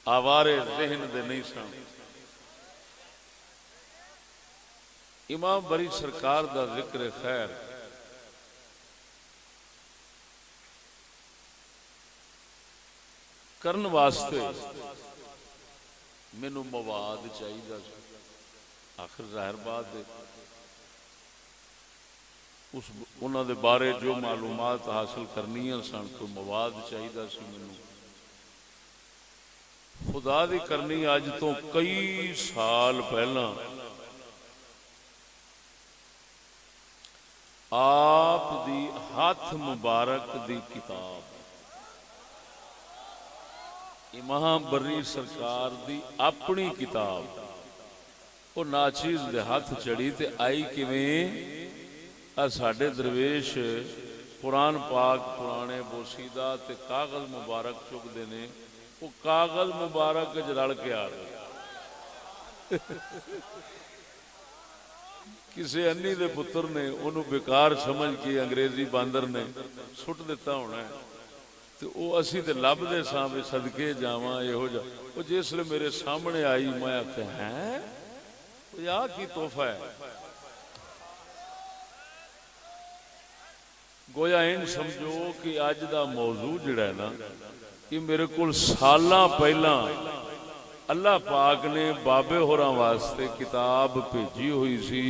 آوارے ذہن دے نہیں سن۔ امام بری سرکار دا ذکر خیر کرن واسطے مینوں مواد چاہیے، آخر ظاہر بات ہے اس انہاں دے بارے جو معلومات حاصل کرنیاں سن تو مواد چاہیے سی مینوں۔ خدا دی کرنی اج تو کئی سال پہلا آپ دی ہاتھ مبارک دی کتاب امام بری سرکار دی اپنی کتاب وہ ناچیز دے ہاتھ چڑی تے آئی کیویں ساڈے درویش قرآن پاک پرانے بوسیدہ تے کاغذ مبارک چکتے نے، وہ کاغذ مبارک رل کے آ گئے۔ کسی انی دے پتر نے انہوں بیکار سمجھ کے انگریزی باندر نے سٹ دیتا ہونا ہے، تو وہ اسی تے لب دے سامنے صدقے جاواں یہو جا، وہ جس لئے میرے سامنے آئی میں آکھے ہیں یا کی تحفہ ہے، گویا ان سمجھو کہ آج دا موضوع جڑا ہے نا کہ میرے کل سالاں پہلا اللہ پاک نے بابے ہوراں واسطے کتاب بھیجی ہوئی سی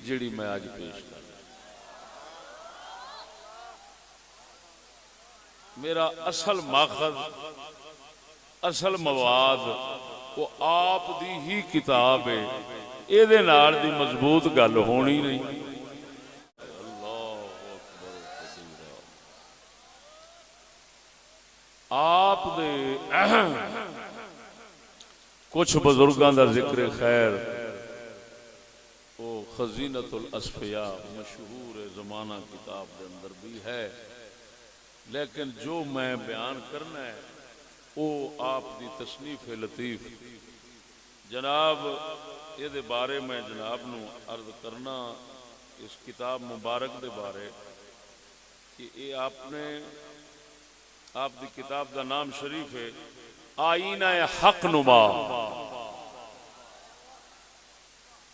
جڑی میں آج پیش کر رہا۔ میرا اصل ماخذ اصل مواد وہ آپ دی ہی کتاب ہے، اے دے نال دی مضبوط گل ہونی نہیں۔ آپ دے کچھ بزرگاں دا ذکر خیر وہ خزینۃ الاصفیاء مشہور زمانہ کتاب دے اندر بھی ہے، لیکن جو میں بیان کرنا ہے وہ آپ دی تصنیف لطیف جناب یہ دے بارے میں جناب نو عرض کرنا اس کتاب مبارک دے بارے کہ یہ آپ دی کتاب دا نام شریف ہے آئینہ حق نما،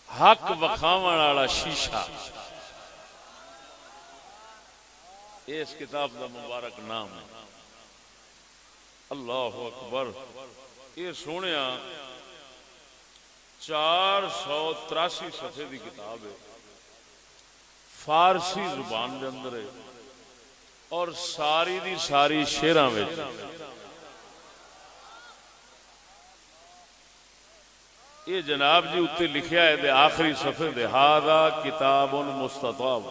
حق وکھاون والا شیشہ، یہ اس کتاب دا مبارک نام ہے۔ اللہ اکبر، یہ سونیا 483 صفحے دی کتاب ہے، فارسی زبان دے اندر ہے اور ساری دی ساری شعراں وچ یہ جناب جی اتنے لکھیا ہے دے آخری صفحے دے ھذا کتاب مستطاب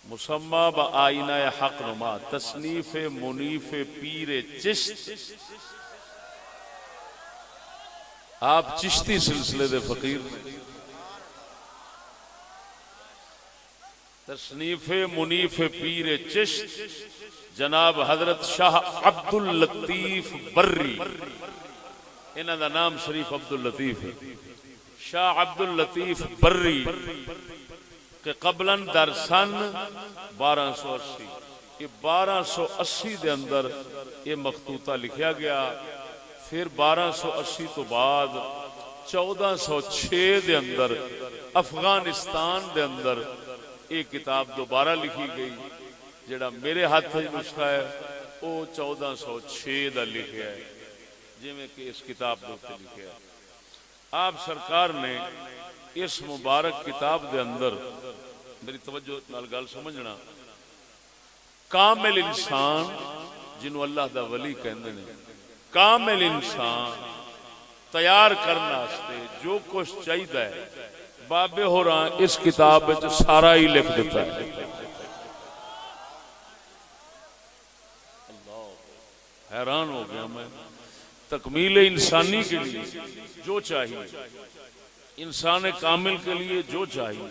مسمی بآئینہ حق نما تصنیف منیف پیر چشت، آپ چشتی سلسلے دے فقیر نے، تصنیف منیف پیر چشت جناب حضرت شاہ عبد اللطیف بری، انہاں دا نام شریف عبد اللطیف ہے، شاہ عبد اللطیف بری کہ قبلاً در سن 1280، یہ 1280 دے اندر یہ مخطوطہ لکھیا گیا، پھر 1280 تو بعد 1406 دے اندر افغانستان دے اندر یہ کتاب دوبارہ لکھی گئی، جڑا میرے ہاتھ نسخہ ہے وہ 1406 دا لکھیا ہے، جی میں کہ اس کتاب دوتے لکھیا ہے۔ آپ سرکار نے اس مبارک کتاب دے اندر میری توجہ نال گل سمجھنا، کامل انسان جنہوں اللہ دا ولی کہندے نے، کامل انسان تیار کرنا واسطے جو کچھ چاہیے ہے بابے ہوراں اس کتاب وچ سارا ہی لکھ دیتا ہے۔ اللہ حیران ہو گیا میں، تکمیل انسانی کے لیے جو چاہیے، انسان کامل کے لیے جو چاہیے،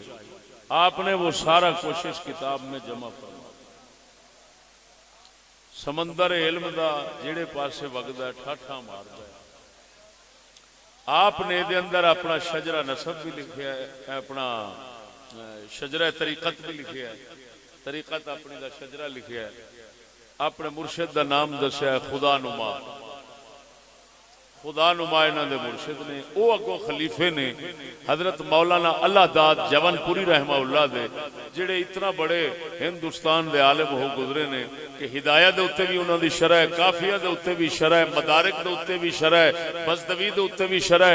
آپ نے وہ سارا کچھ اس کتاب میں جمع فرمایا۔ سمندر علم دا جڑے پاسے وگدا ٹھاٹھا ماردا ہے، آپ نے دے اندر اپنا شجرہ نسب بھی لکھیا ہے، اپنا شجرہ طریقت بھی لکھیا ہے، طریقت اپنی دا شجرہ لکھیا ہے، اپنے مرشد دا نام دسیا ہے خدا نما، خدا نما انہاں دے مرشد نے، او اگوں خلیفے نے حضرت مولانا اللہ داد جون پوری رحمہ اللہ دے، جڑے اتنا بڑے ہندوستان دے عالم ہو گزرے نے کہ ہدایہ دے اتے بھی انہاں دی شرح، کافیہ دے اتے بھی شرح، مدارک دے اتے بھی شرح، بزدوی دے اتے بھی شرح،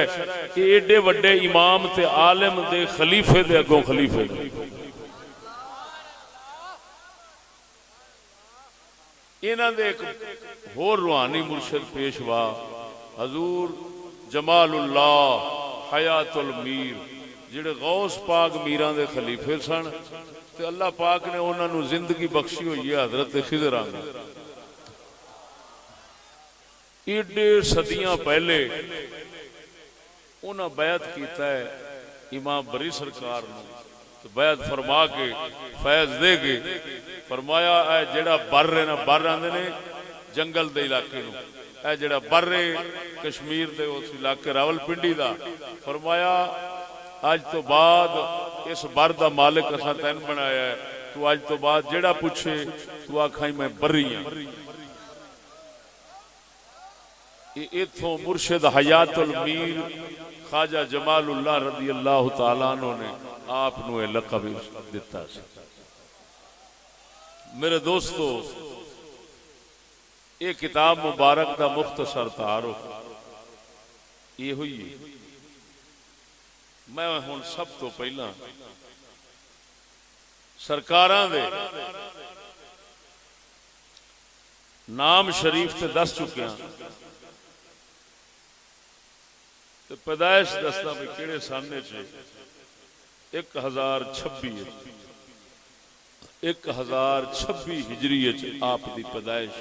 کہ ایڈے وڈے امام تے عالم دے خلیفے دے اگوں خلیفے نے۔ انہاں دے ایک ہور روحانی مرشد پیشوا حضور جمال اللہ حیات المیر، جڑے غوث پاک میران دے خلیفے سن، تے اللہ پاک نے انہاں نو زندگی بخشی ہوئی ہے حضرت خضر آنگا۔ ایڈے صدیاں پہلے انہاں بیعت کیتا ہے امام بری سرکار نے، بیعت فرما کے فیض دے کے فرمایا اے جڑا بر ہے نا، بر آندے نے جنگل دے علاقے نو، اے جڑا بر کشمیر دے اس علاقے راول پنڈی دا، فرمایا آج تو بعد اس بر دا مالک اساں تین بنایا ہے، تو آج تو بعد جڑا پوچھے تو آکھائی میں بری ہاں۔ ایتھوں مرشد حیات المیر خواجہ جمال اللہ رضی اللہ تعالیٰ عنہ نے آپ نو اے لقب دیتا سی۔ میرے دوستو، یہ کتاب مبارک دا مختصر تعارف یہ ہوئی ہے۔ میں ہن سب تو پہلا سرکاراں دے نام شریف تے دس چکے ہیں، تے پیدائش دستا بھی کیڑے سامنے چے 1026 1026 ہجری آپ دی پیدائش۔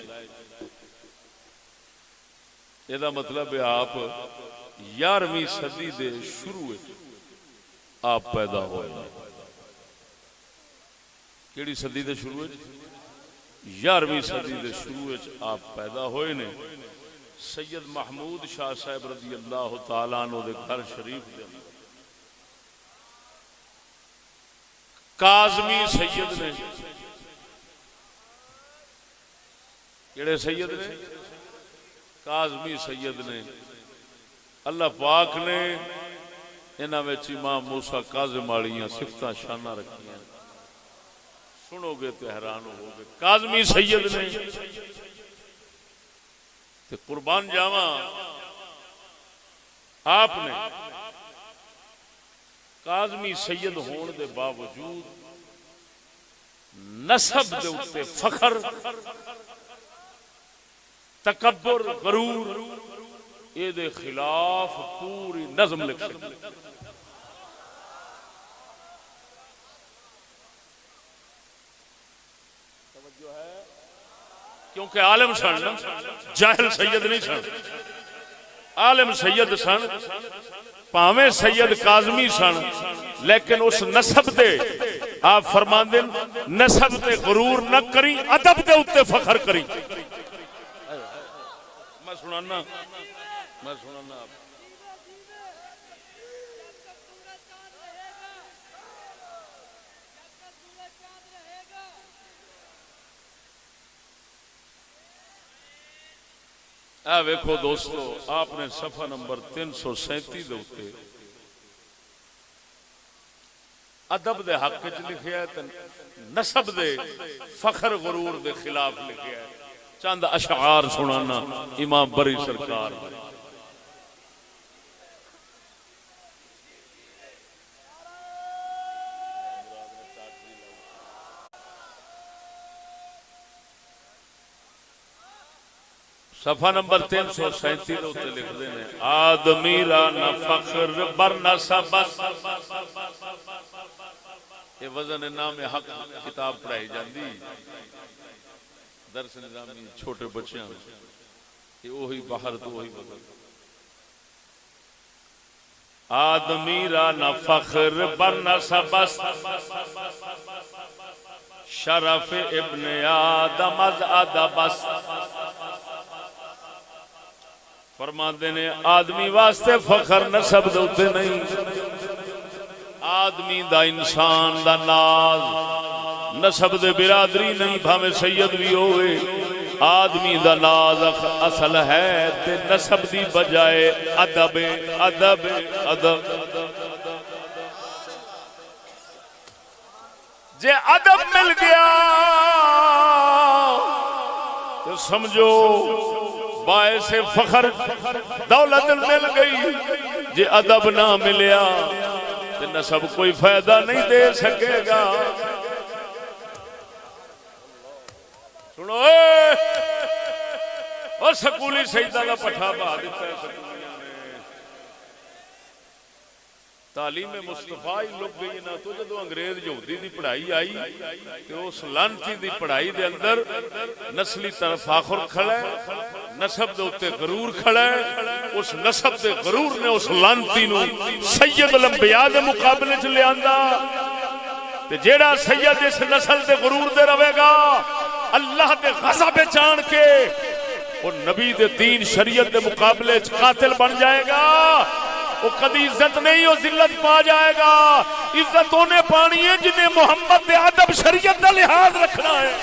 یہ مطلب ہے آپ 11ویں صدی دے شروع آپ پیدا ہوئے۔ کیڑی صدی دے شروع؟ 11ویں صدی دے شروع آپ پیدا ہوئے نے۔ سید محمود شاہ صاحب رضی اللہ تعالیٰ عنہ دے گھر شریف دے کاظمی سید نے، کیڑے سید نے؟ کاظمی سید نے۔ اللہ پاک نے انہاں وچ امام موسیٰ کاظم والیاں صفتاں شاناں رکھیاں، سنو گے تے حیران ہو گے۔ کاظمی سید نے تے قربان جاواں آپ نے کاظمی سید ہون دے باوجود نسب دے اتے فخر، تکبر، غرور، یہ دے خلاف پوری نظم لکھ سکتے۔ توجہ ہے؟ کیونکہ عالم سن، جاہل سید نہیں سن، عالم سید سن، پاویں سید کاظمی سن، لیکن اس نسب دے آپ فرماندے نسب تے غرور نہ کری، ادب دے اتے فخر کری۔ میں سنانا آپ ویکھو دوستو، آپ نے صفحہ نمبر 337 دے اتے ادب دے حق وچ لکھیا ہے تے نسب دے فخر غرور دے خلاف لکھیا ہے۔ چند اشعار سنانا امام بری سرکار۔ صفحہ نمبر 337 ہوتے لکھ دینے، آدمی را نہ فخر بر نسب۔ یہ وزن نام حق کتاب پڑھائی جاندی درس نظامی چھوٹے بچیاں، یہ وہی باہر تو وہی بدل۔ آدمی را نہ فخر بر نسب، شرف ابن آدم از ادب۔ فرماندے نے آدمی واسطے فخر نسب دوتے نہیں، آدمی دا انسان دا ناز نسب دے برادری نہیں، بھاویں سید بھی ہوئے آدمی دا ناز اصل ہے تے نسب دی بجائے ادب ادب ادب جے ادب مل گیا تو سمجھو باعث فخر دولت مل گئی، جے ادب نہ ملیا تو نسب کوئی فائدہ نہیں دے سکے گا۔ سنو اور سکولی سیدہ کا پٹھا بہا دیتا ہے سکولیاں نے، تعلیم مصطفیٰ ہی لگ گئی نا تو جدو انگریز یہودی دی پڑھائی آئی تو اس لانتی دی پڑھائی دے اندر نسلی تفاخر کھڑا ہے، نسب دے اوتے غرور کھڑا ہے، اس نسب دے غرور نے اس لانتی نو سید الانبیاء دے مقابلے چ لے آندا تے جیڑا سید اس نسل دے غرور دے رہے گا اللہ دے غضب چان کے اور نبی دے دین شریعت دے مقابلے چ قاتل بن جائے گا، وہ کدی عزت نہیں، وہ ذلت پا جائے گا۔ عزت انہیں پانی ہے جنہیں محمد دے ادب شریعت کا لحاظ رکھنا ہے۔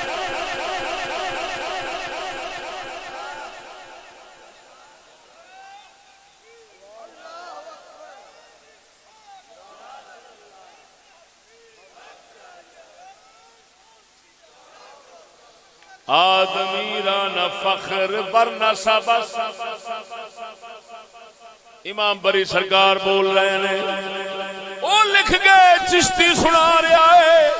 آدمی را نہ فخر ورنہ سبس، امام بری سرکار بول رہے ہیں، وہ لکھ گئے چشتی سنا رہا ہے،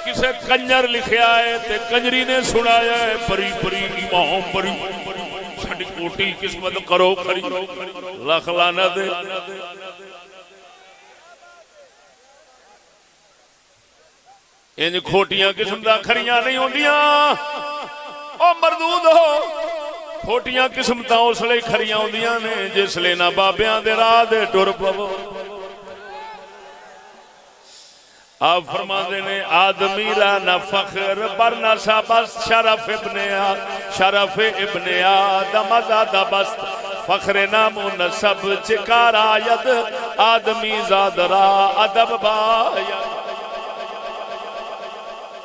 کسے کنجر لکھیا ہے تے کنجری نے سنایا ہے، بری بری امام بری چھڑی کوٹی قسمت کرو کھری لکھ لعنت دے۔ انج کھوٹیاں قسم دا کھریاں نہیں ہوندیاں، او مردود ہو کھوٹیاں قسم تا اس لئے کھریاں ہوندیاں نے جس لئے نہ بابیاں دے راہ دے ٹر پو۔ آپ فرماندے نے آدمی را نہ فخر برنہ سابست شرف ابن آدم زادہ بست، فخر نام و نسب چکار آید آدمی زاد را ادب باید۔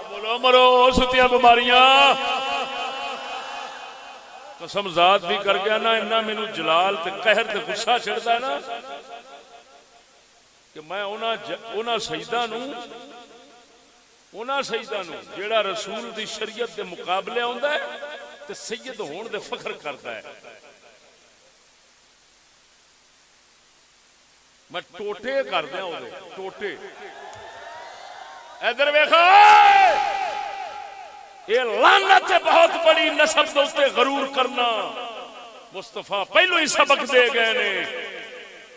بولو مرو ستیاں بیماریاں، قسم ذات بھی کر گیا نا، انہاں مینوں جلال تے قہر تے غصہ چڑھدا ہے نا کہ میں انہاں سیداں نو جیڑا رسول دی شریعت دے مقابلے آندا ہے تے سید ہون دے فخر کردا ہے، میں ٹوٹے کر دیاں او دے ٹوٹے۔ ادھر ویکھو یہ لعنت ہے بہت بڑی، نسب دوستے غرور کرنا۔ مصطفیٰ پہلو ہی سبق دے گئے نے،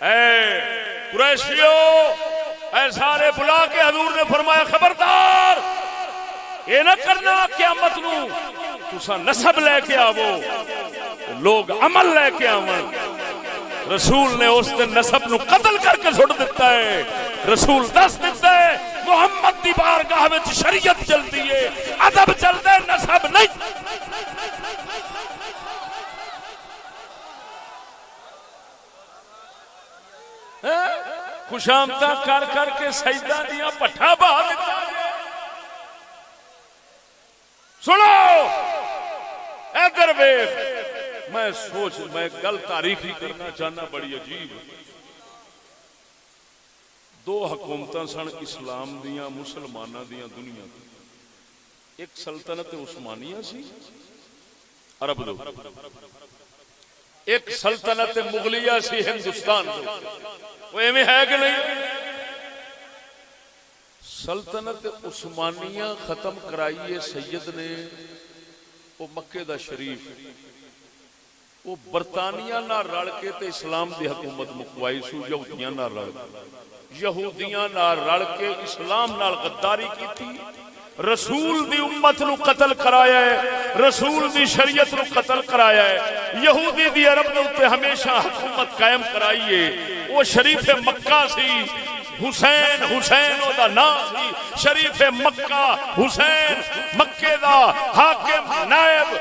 اے قریشیو اے سارے بلا کے حضور نے فرمایا خبردار یہ نہ کرنا قیامت نو تسا نسب لے کے آو، لوگ عمل لے کے آون۔ رسول نے اس دن نسب نو قتل کر کے سٹ دیتا ہے۔ رسول دس دیتا ہے محمد دی بارگاہ وچ شریعت چلتی ہے، ادب چلتا ہے، نسب نہیں۔ خوشامدہ کر کر کے سجدہ دیا پٹھا بہا دیتا ہے۔ سنو ادھر ویکھ، میں گل تاریخی کرنا چاہنا بڑی عجیب۔ دو حکومتاں سن اسلام دیاں مسلماناں دیاں دنیا دی، ایک سلطنت عثمانیہ سی عرب دو، ایک سلطنت مغلیہ سی ہندوستان دو۔ وہ ایویں ہے کہ نہیں؟ سلطنت عثمانیہ ختم کرائیے سید نے، وہ مکے دا شریف، وہ برطانیہ نہ رل کے تے اسلام دی حکومت مکوائی سو، یہودیاں نہ رل یہودیاں نہ رل کے اسلام نال غداری کیتی، رسول دی امت نو قتل کرایا ہے، رسول دی شریعت نو قتل کرایا ہے، یہودی دی عرب دے اوتے ہمیشہ حکومت قائم کرائی ہے۔ وہ شریف مکہ سی، حسین او دا نام سی، شریف مکہ حسین مکے دا حاکم نائب،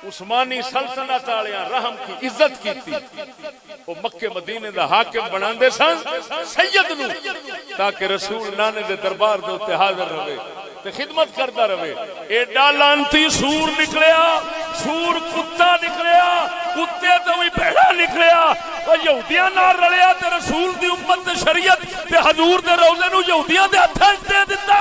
عثمانی سلطنت والیاں رحم کی عزت کیتی، وہ مکے مدینے دا حاکم بناندے سن سید نو تاکہ رسول نانے دے دربار دے اوتے حاضر رہے۔ تے خدمت کرتا رہے. ایڈا لانتی سور نکلیا، سور کتا نکلیا، کتے تو بھی بھیڑا نکلیا، وہ یہودیاں نال رلیا تے رسول دی امت تے شریعت تے حضور دے روزے نو یہودیاں دے ہتھاں وچ دے دتا.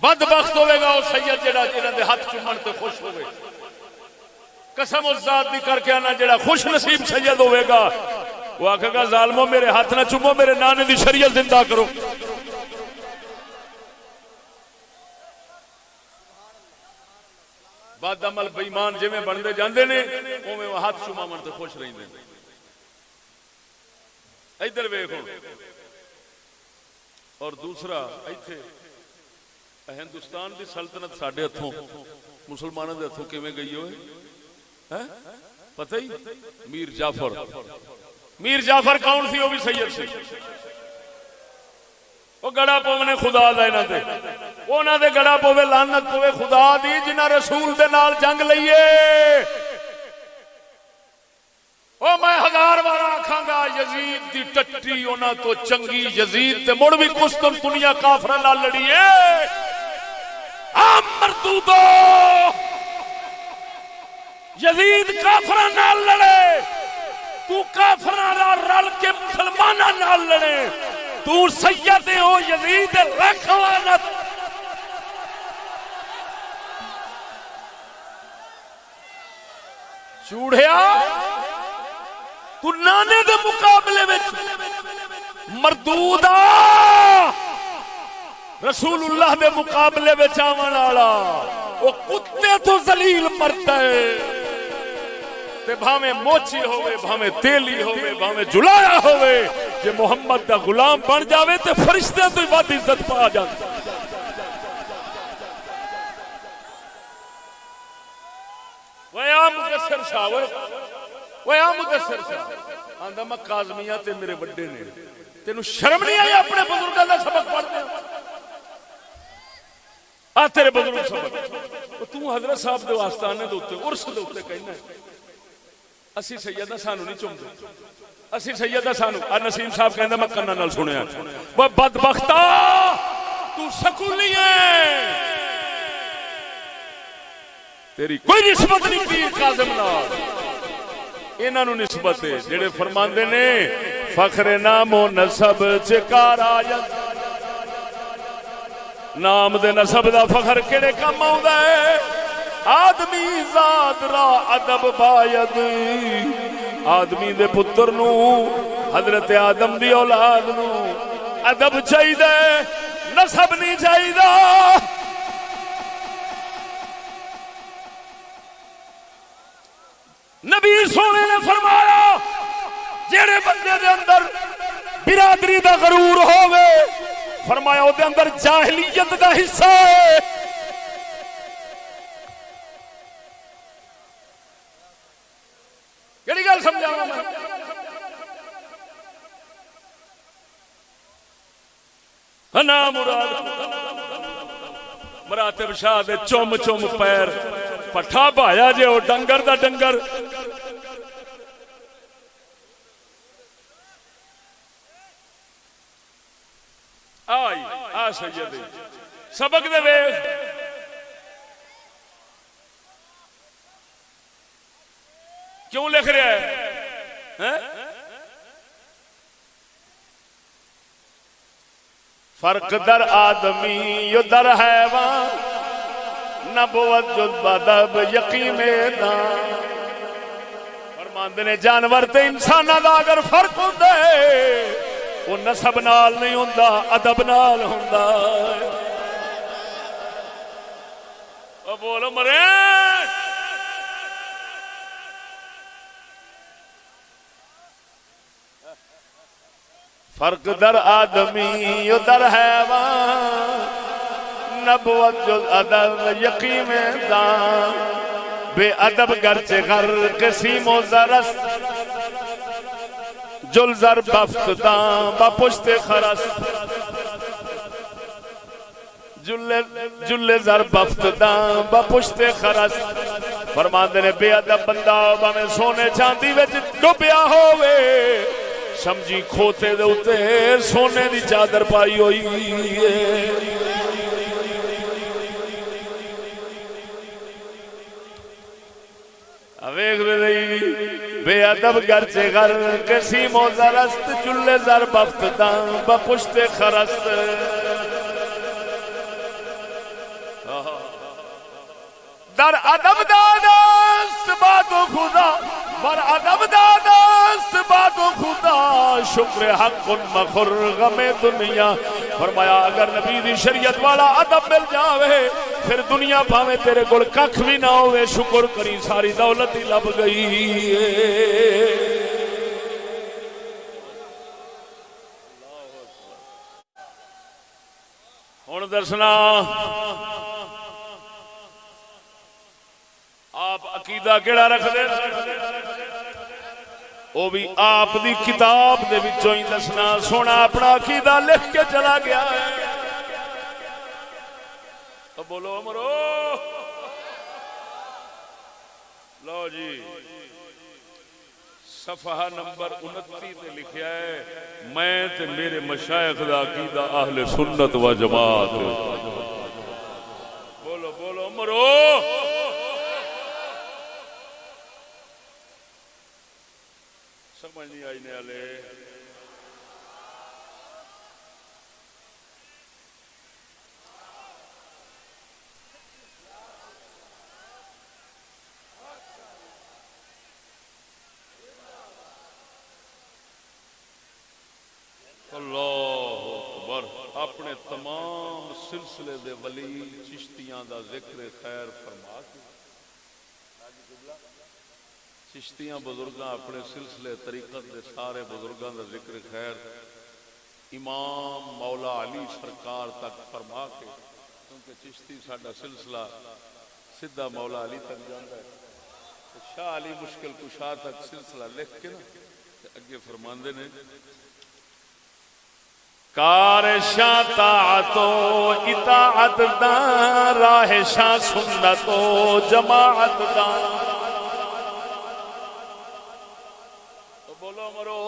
بدبخت ہوے گا وہ سید جڑا جنہاں دے ہاتھ چومن تے خوش ہوے. قسم اس ذات دی کر کے آنا جڑا خوش نصیب سید ہوے گا وہ آکھے گا ظالمو میرے ہاتھ نہ چومو، میرے نانے دی شریعت زندہ کرو. بد عمل بے ایمان جویں بندے جاندے نے اوویں وہ ہاتھ چوماون تے خوش رہندے نے. ادھر ویکھو. اور دوسرا ایتھے ہندوستان دی سلطنت ساڈے ہتھوں مسلمانوں دے ہتھوں کیویں گئی ہوئے پتہ ہی؟ میر جعفر. میر جعفر کون سی؟ وہ بھی سید سی. وہ گڑا پونے خدا دا انہاں تے، انہاں دے گڑا پوے لعنت پوے خدا دی جنہاں رسول دے نال جنگ لئیے. او میں ہزار بار آکھاں گا یزید دی ٹٹی انہاں تو چنگی. یزید تے مڑ بھی قسطنطنیہ کافراں نال لڑی ہے. مردودو یزید کافراں نال لڑے، تو کافراں نال رل کے مسلماناں نال لڑے. تو سید ہو یزید رکھوانت. چوڑیا تو نانے دے مقابلے وچ مردودا رسول اللہ دے مقابلے وچ آون والا وہ کتے تو ذلیل مرتا ہے. تے بھاویں موچی ہوئے، بھاویں تیلی ہوئے، بھاویں جلایا ہوئے، جے محمد دا غلام بن جاوے تے فرشتے تو ود عزت پا جاندے. ویا مدثر شاہ، ویا مدثر شاہ آندا میں کاظمیہ تے میرے بڑے نے. تینوں شرم نہیں آئی اپنے بزرگاں دا سبق پڑھدے؟ آ تیرے بزرگ سبق تو حضرت صاحب دے آستانے دے اوتے عرس دے اوتے کہنا اسی سیدہ سانو نہیں چومدے، اسی سیدہ سانو. نسیم صاحب کہندا میں کناں نال سنیا. وہ بدبختا تو سکولی ہے، تیری کوئی نسبت نہیں پیر کاظم نال. انہاں نو نسبت ہے جڑے فرماندے نے فخر نام و نسب چکار آیت. نام دے نسب دا فخر کیڑے کم آوندا ہے؟ آدمی ذات را ادب باید. آدمی دے پتر نو حضرت آدم دی اولاد نو ادب چاہیے، نسب نہیں چاہیے. نبی سونے نے فرمایا جڑے بندے دے اندر برادری دا غرور ہوے فرمایا او دے اندر جاہلیت دا حصہ ہے. کیڑی گل سمجھاواں میں؟ انا مراد مراتب شاہ دے چوم چوم پیر پٹھا پایا جے او ڈنگر دا ڈنگر. آئی آ سید سبق دے ویخ. کیوں لکھ رہا ہے؟ فرق در آدمی و در حیوان، نبوت جز بدب یقین دان. فرماندے نے جانور تے انساناں دا اگر فرق ہوندا ہے وہ نسب نال نہیں ہوندا، ادب نال ہوندا. او بولو مرے. فرق در آدمی و در حیوان، نبوت جز ادب یقین دان. بے ادب گرچہ غرق سیم و زرست، جل زر بفت دان با پشت خرست. جل زر بفت دان با پشت خرست. فرماندے نے بے ادب بندہ باویں سونے چاندی وچ ڈوبیا ہووے سمجھی کھوتے دے اوتے سونے دی چادر پائی ہوئی ہے. ویکھ رہی بے ادب گرچہ غر کسی موزرست چلے زر بفت دان بپشت خرست. در ادب دادست بات و خدا بر ادب دادست بات و خدا شکر حق مخر غم دنیا. فرمایا اگر نبی دی شریعت والا ادب مل جاوے پھر دنیا پاوے تیرے کول ککھ بھی نہ ہوئے شکر کری ساری دولت ہی لب گئی. ہن دسنا آپ عقیدہ کیڑا رکھ دے وہ بھی آپ دی کتاب دے وچوں ہی دسنا. سونا اپنا عقیدہ لکھ کے چلا گیا ہے. تو بولو امرو لو جی صفحہ نمبر 29 تے لکھیا ہے میں تے میرے مشائخ دا عقیدہ اہل سنت و جماعت. بولو بولو امرو سمجھ نہیں آئی نے والے. اللہ اکبر. اپنے تمام سلسلے دے ولی چشتیاں دا ذکر خیر فرما کے چشتیاں بزرگاں اپنے سلسلے طریقت دے سارے بزرگاں دا ذکر خیر امام مولا علی سرکار تک فرما کے کیونکہ چشتی ساڈا سلسلہ سیدھا مولا علی تک جاندا ہے. شاہ علی مشکل کشا تک سلسلہ لکھ کے نا اگے فرماندے نے کار شاہ طاعت و اطاعت دا راہ شاہ سنت و جماعت دا. بولو مرو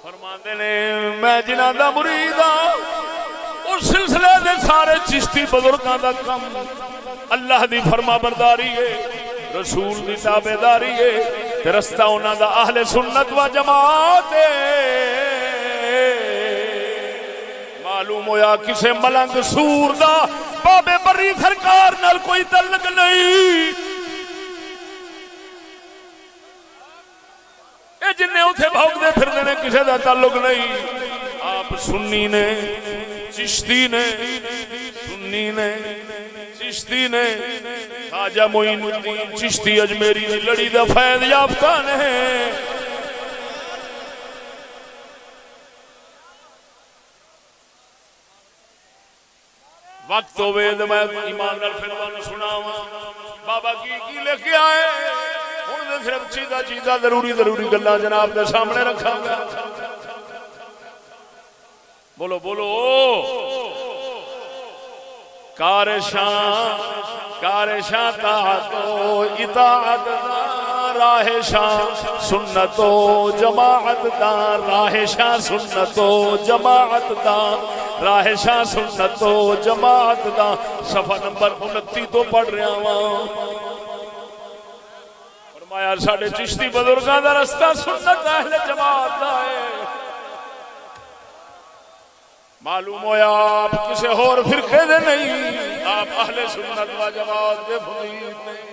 فرماندے نے میں جنہاں دا مرید ہاں اس سلسلے دے سارے چشتی بزرگاں دا کم اللہ دی فرما برداری ہے رسول دی تابعداری ہے تے رستہ انہاں دا اہل سنت و جماعت ہے. معلوم ہویا کسے ملنگ سور دا بابے بری سرکار نال کوئی تعلق نہیں. اے جن اتنے بھوکتے پھرتے نے کسی دا تعلق نہیں. آپ سنی نے چشتی نے سنی نے چشتی نے خواجہ معین الدین چشتی اجمیری دی لڑی دا فیض یافتہ نے. وقت ہوئے تو میں ایمان نال فرمان سناواں بابا کی لے کے آئے. ہن تے صرف چیزاں ضروری گلاں جناب دے سامنے رکھاں گا. بولو بولو کار شاہ طاعت و اطاعت دا راہ شاہ سنت و جماعت دا راہ شاہ سنت و جماعت دا راہ شاہ سنت و جماعت دا. صفحہ نمبر 29 تو پڑھ رہا ہوں. فرمایا ساڈے چشتی بزرگاں دا رستہ سنت اہل جماعت دا ہے. معلوم ہویا آپ کسے اور فرقے دے نہیں آپ اہل سنت و جماعت دے فقیر نہیں.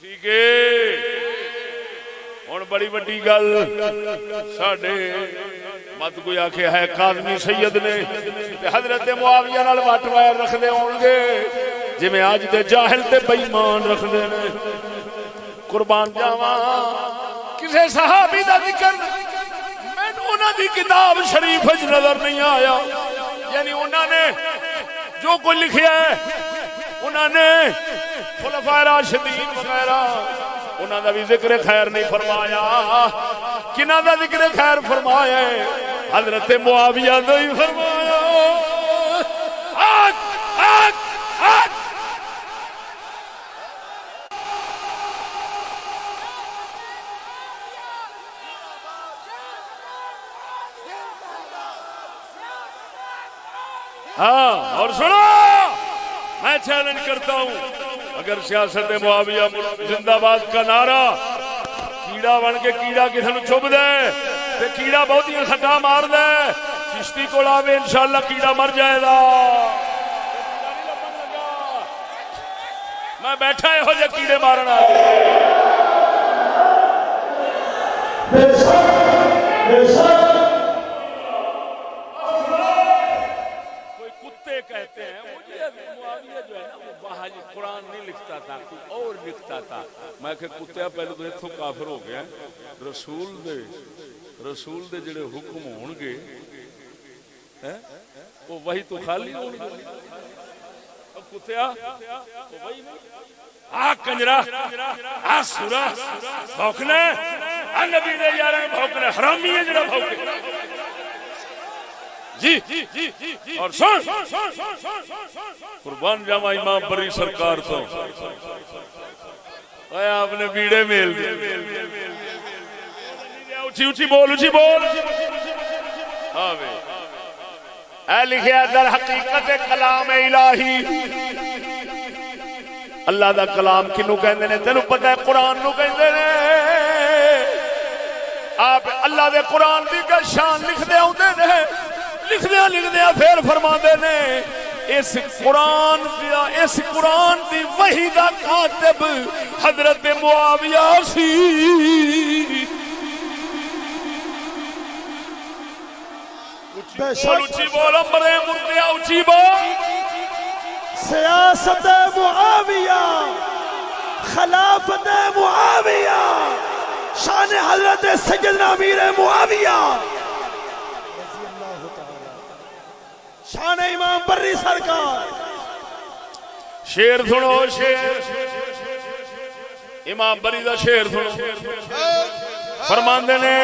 ٹھیک ہے ہن بڑی بڑی گل ساڈے مت کوئی آکھے ہے کاظمی سید نے تے حضرت معاویہ نال وٹ وائر رکھدے ہون گے جویں اج دے جاہل تے بے ایمان رکھدے نے. قربان جاواں کسے صحابی دا ذکر مینوں انہاں دی کتاب شریف وچ نظر نہیں آیا. یعنی انہاں نے جو کوئی لکھیا ہے انہاں نے خلفائے راشدین وغیرہ انہاں دا بھی ذکر خیر نہیں فرمایا. کنہاں دا ذکر خیر فرمایا ہے حضرت معاویہ دا ہی فرمایا. ہاں اور سنو میں چیلنج کرتا ہوں اگر سیاست معاویہ زندہ باد کا نعرہ کیڑا بن کے کیڑا کسی نو چب دے تے کیڑا بہت سٹا مار دے چشتی کو لاوے انشاءاللہ کیڑا مر جائے گا. میں بیٹھا یہو جے کیڑے مارنا کوئی کتے کہتے ہیں مجھے معاویہ جو ہے نا وہ باہر قرآن نہیں لکھتا تھا کوئی اور لکھتا تھا. میں کہ کتیا پہلے تو اتوں کافر ہو گیا رسول دے جڑے حکم ہون گے وہ وہی تو خالی ہون گے کتیا وہی نہیں آ کنجرا آ سورا بھوکنا آ نبی دے یاراں بھوکنا حرامی ہے جڑا بھوکے جی اور سن قربان جاواں امام بری سرکار تو اے آپ نے بیڑے میل دے اونچی اونچی بول آوے اے لکھیا در حقیقت کلام الہی اللہ دا کلام کنو کہندے نے تینوں پتہ ہے قرآن نو کہندے نے آپ اللہ دے قرآن دی شان لکھدے ہوندے نے لکھدے پھر فرماندے نے اس قرآن دی وحی دا کاتب حضرت معاویہ سی. اونچی بول امرے مردیا اونچی بول. سیاست معاویہ خلافت معاویہ شان حضرت سیدنا امیر معاویہ رضی اللہ تعالی شان امام بری سرکار. شیر سنو شیر امام بری دا شیر سنو فرماندے نے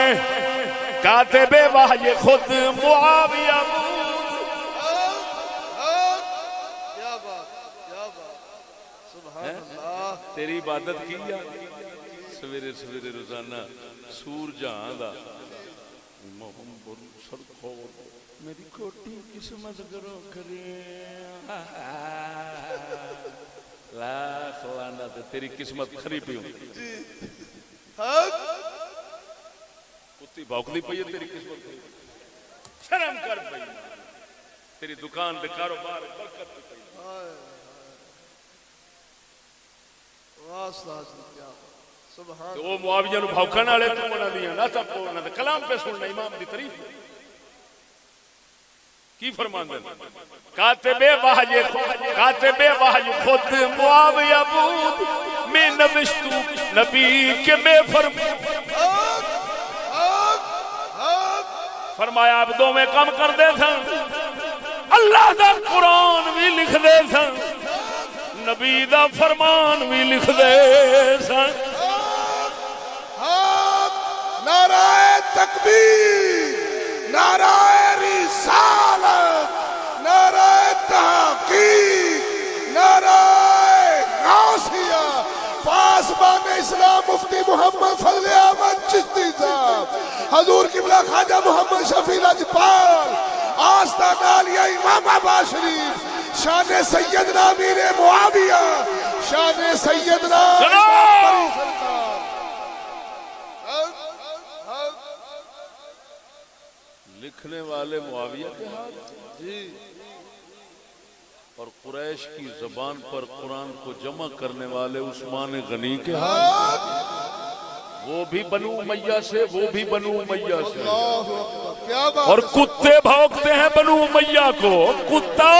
کاتب وحی خود معاویہ تیری عبادت کی سویرے سویرے روزانہ سور جہاں دا محمد سرخور میری کوٹی قسمت کرو کرے لاکھ لعنت تیری قسمت کھری پی ہوں کتی بھوکدی پئی ہے تیری قسمت شرم کر پئی تیری دکان دے کاروبار برکت پئی وہ معاویہ نو بھوکن والے تو انہاں دی نہ تا انہاں دے کلام پہ سننا امام دی تعریف کی فرماندے کاتب وحی خود معاویہ بود میں نوشتو نبی کے میں فرمایا اب دو میں کم کر دے سن اللہ دا قرآن بھی لکھ دے سن نبی دا فرمان بھی لکھ دے سن. نعرہ تکبیر نعرہ رسالت نعرہ تحقیق نعرہ غوثیہ پاسبان اسلام مفتی محمد فضل احمد چشتی صاحب حضور قبلہ خواجہ محمد شفیع لاجپال آستان عالیہ امام عباس شریف شان سیدنا امیر معاویہ شان سیدنا لکھنے والے معاویہ کے ہاتھ جی اور قریش کی زبان پر قرآن کو جمع کرنے والے عثمان غنی کے ہاتھ وہ بھی بنو امیہ سے وہ بھی بنو امیہ سے اور کتے بھونکتے ہیں بنو امیہ کو کتا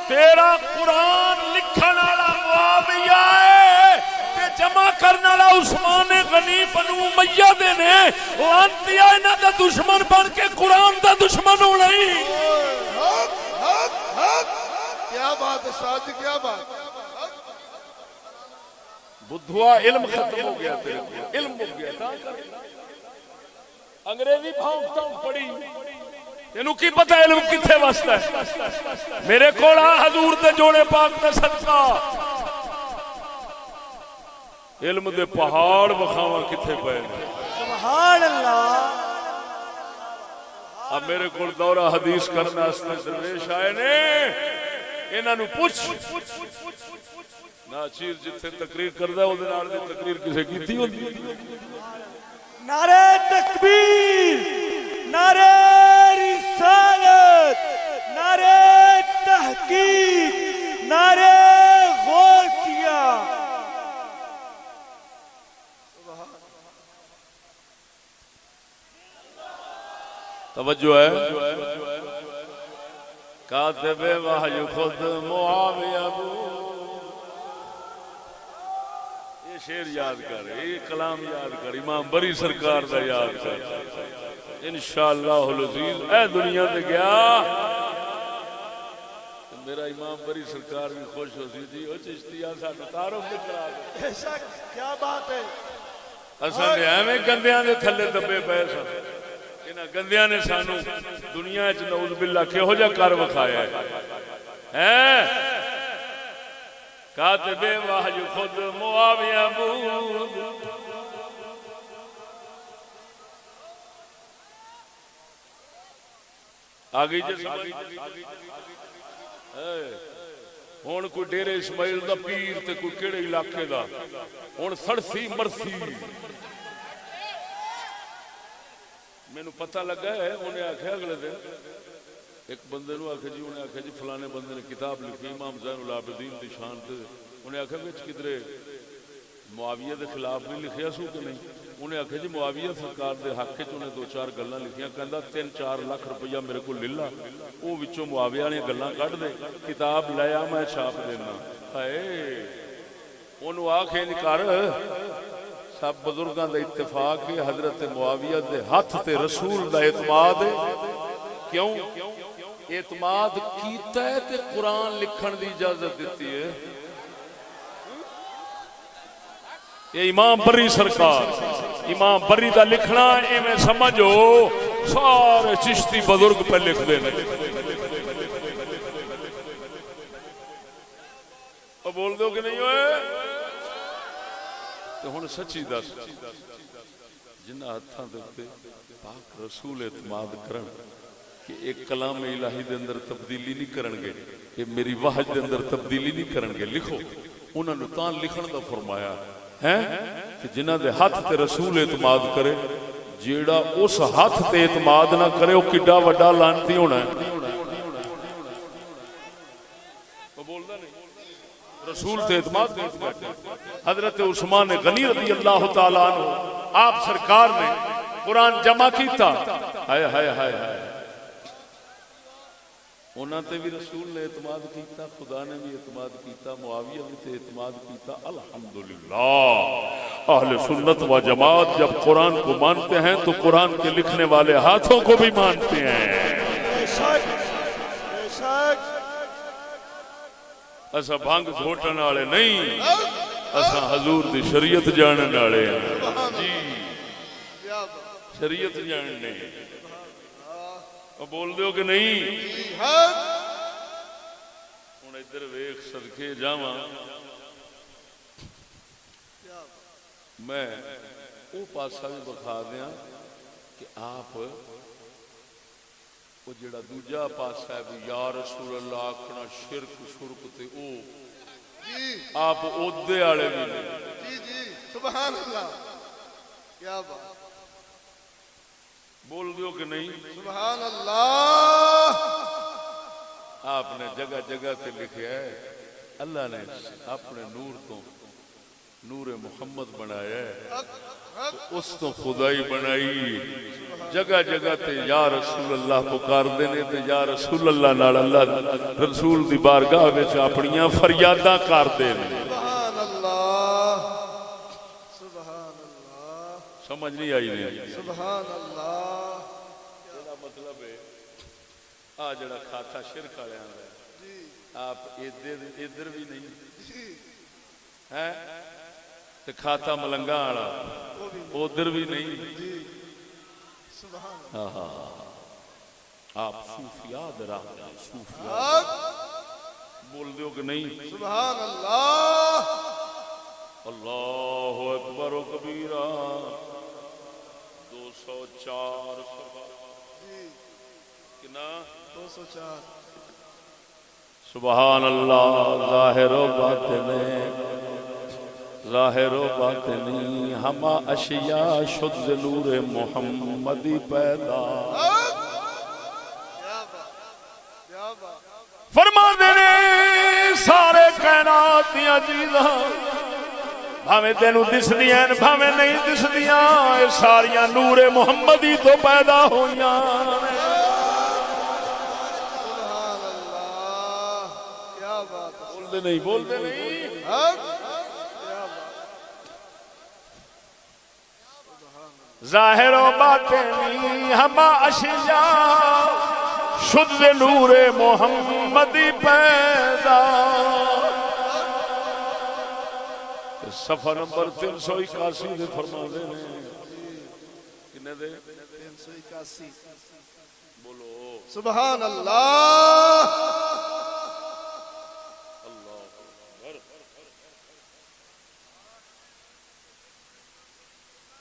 تیرا قرآن لکھن والا معاویہ ہے تے جمع کرنے والا عثمان غنی بنو امیہ دے نے لعنتی انہاں دا دشمن بن کے قرآن دا دشمن ہو نہیں. کیا بات ہے استاد جی کیا بات بدھوا علم ختم ہو گیا تیرے کو علم ہو گیا تھا انگریزی بھونکتا ہوں پڑی تینوں کی پتہ علم کتھے واسطہ ہے میرے کوڑا حضور دے جوڑے پاک دے صدقہ علم دے پہاڑ بخاواں کتھے پے سبحان اللہ اب میرے کو دورہ حدیث کرنے واسطے درویش آئے نے انہاں نو پوچھ ناچیر جتھے تقریر کردا ہے اودے نال دی تقریر کسے کیتی ہوندی نعرہ تکبیر، نعرہ رسالت، نعرہ تحقیق، نعرہ غوثیہ. توجہ ہے کاتب وحی خود معاویہ یہ شعر یاد کر یہ کلام یاد کر امام بری سرکار دا یاد کر انشاءاللہ العزیز اے دنیا تے گیا میرا امام بری سرکار بھی خوش ہو سی جی او چشتیاں ساڈا تعارف بھی کرا دے بے شک کیا بات ہے اصل ایویں گندیاں دے تھلے دبے پے سن انہاں گندیاں نے سانو دنیا وچ نعوذ باللہ کہو جا کر وکھایا ہے کاتب وحی خود معاویہ بود آگئی جی ہون کوئی ڈیرے اسماعیل دا پیر تے کوئی کیڑے علاقے دا ہون سڑسی مرسی مینوں پتہ لگا ہے انہیں آکھیا اگلے دن ایک بندے نو آکھیا جی انہیں آکھیا جی فلانے بندے نے کتاب لکھی امام زین العابدین دی شان تے انہیں آکھیا وچ کدرے معاویہ دے خلاف بھی لکھیا سو کہ نہیں انہیں آکھیا جی معاویہ سرکار دے حق وچ انہیں دو چار گلاں لکھیاں کہندا 3-4 لاکھ روپیہ میرے کو لے لا او وچوں معاویہ نے گلاں کڈ دے کتاب لے آ میں چھاپ دینا ہائے اونوں آکھے نہیں کر سب بزرگاں دا اتفاق ہے حضرت معاویہ دے ہاتھ تے رسول دا اعتماد ہے کیوں اعتماد کیتا ہے تے قرآن لکھن دی اجازت دیتی ہے یہ امام بری سرکار امام بری دا لکھنا ایویں سمجھو سارے چشتی بزرگ پہ لکھ دینے اور بول دو کہ نہیں ہوئے تو ہن سچی دس جنہ ہتھاں دے پاک رسول اعتماد کرن کہ ایک کلام الہی دے اندر تبدیلی نہیں کرن گے کہ میری وحی دے اندر تبدیلی نہیں کرن گے لکھو انہاں نوں تاں لکھن دا فرمایا ہے کہ جنہ دے ہاتھ تے رسول اعتماد کرے جیڑا اس ہاتھ تے اعتماد نہ کرے وہ کڈا وڈا لعنتی ہونا ہے وہ بولدا نہیں رسول تے اعتماد نہیں کرتے حضرت عثمان غنی رضی اللہ تعالی عنہ آپ سرکار نے قرآن جمع کیتا ہائے ہائے ہائے ہائے انہاں تے بھی رسول نے اعتماد کیتا خدا نے بھی اعتماد کیتا معاویہ بھی تے اعتماد کیتا الحمدللہ اہل سنت و جماعت جب قرآن کو مانتے ہیں تو قرآن کے لکھنے والے ہاتھوں کو بھی مانتے ہیں ایسا بھنگ گھوٹن والے نہیں ایسا حضور دی شریعت جانن والے ہیں جی شریعت جاننے بول دیو کہ نہیں ہوں ادھر ویخ صدقے جاواں میں وہ پاسا بھی بخا دیا کہ آپ وہ جڑا دوجا پاسا ہے بھی یا رسول اللہ آکھنا شرک شرک تے او آپ عہدے والے بھی نہیں جی جی سبحان اللہ کیا بات بول دیو کہ نہیں سبحان اللہ آپ نے جگہ جگہ تے لکھیا ہے اللہ نے اپنے نور تو نور محمد بنایا ہے تو اس تو خدائی بنائی جگہ جگہ تے یا رسول اللہ پکار دینے تے یا رسول اللہ نال اللہ رسول دی بارگاہ وچ اپنیاں فریاداں کر دینے سبحان اللہ سبحان اللہ سمجھ نہیں آئی نہیں سبحان اللہ یہ مطلب ہے آ جڑا کھاتا شرک والیاں دا آپ ادھر بھی نہیں ہے تے کھاتا ملنگا والا ادھر بھی نہیں ہاں ہاں آپ صوفیاء درا صوفیاء بول دیو کہ نہیں سبحان اللہ اللہ اکبر و کبیرہ 204 کنا 204 سبحان اللہ ظاہر و باطنی ظاہر و باطنی ہما اشیاء شد نور محمدی پیدا فرما دینے سارے کائنات دیا چیزاں بھاویں تینوں دس دیاں بھاویں نہیں دس دیاں اے ساریاں نور محمدی تو پیدا ہویاں نہیں بولتے نہیں ظاہر و باطنی ہما اشیاء شد نور محمدی پیدا صفحہ نمبر 381 دے فرما دے کنے دے 381 بولو سبحان اللہ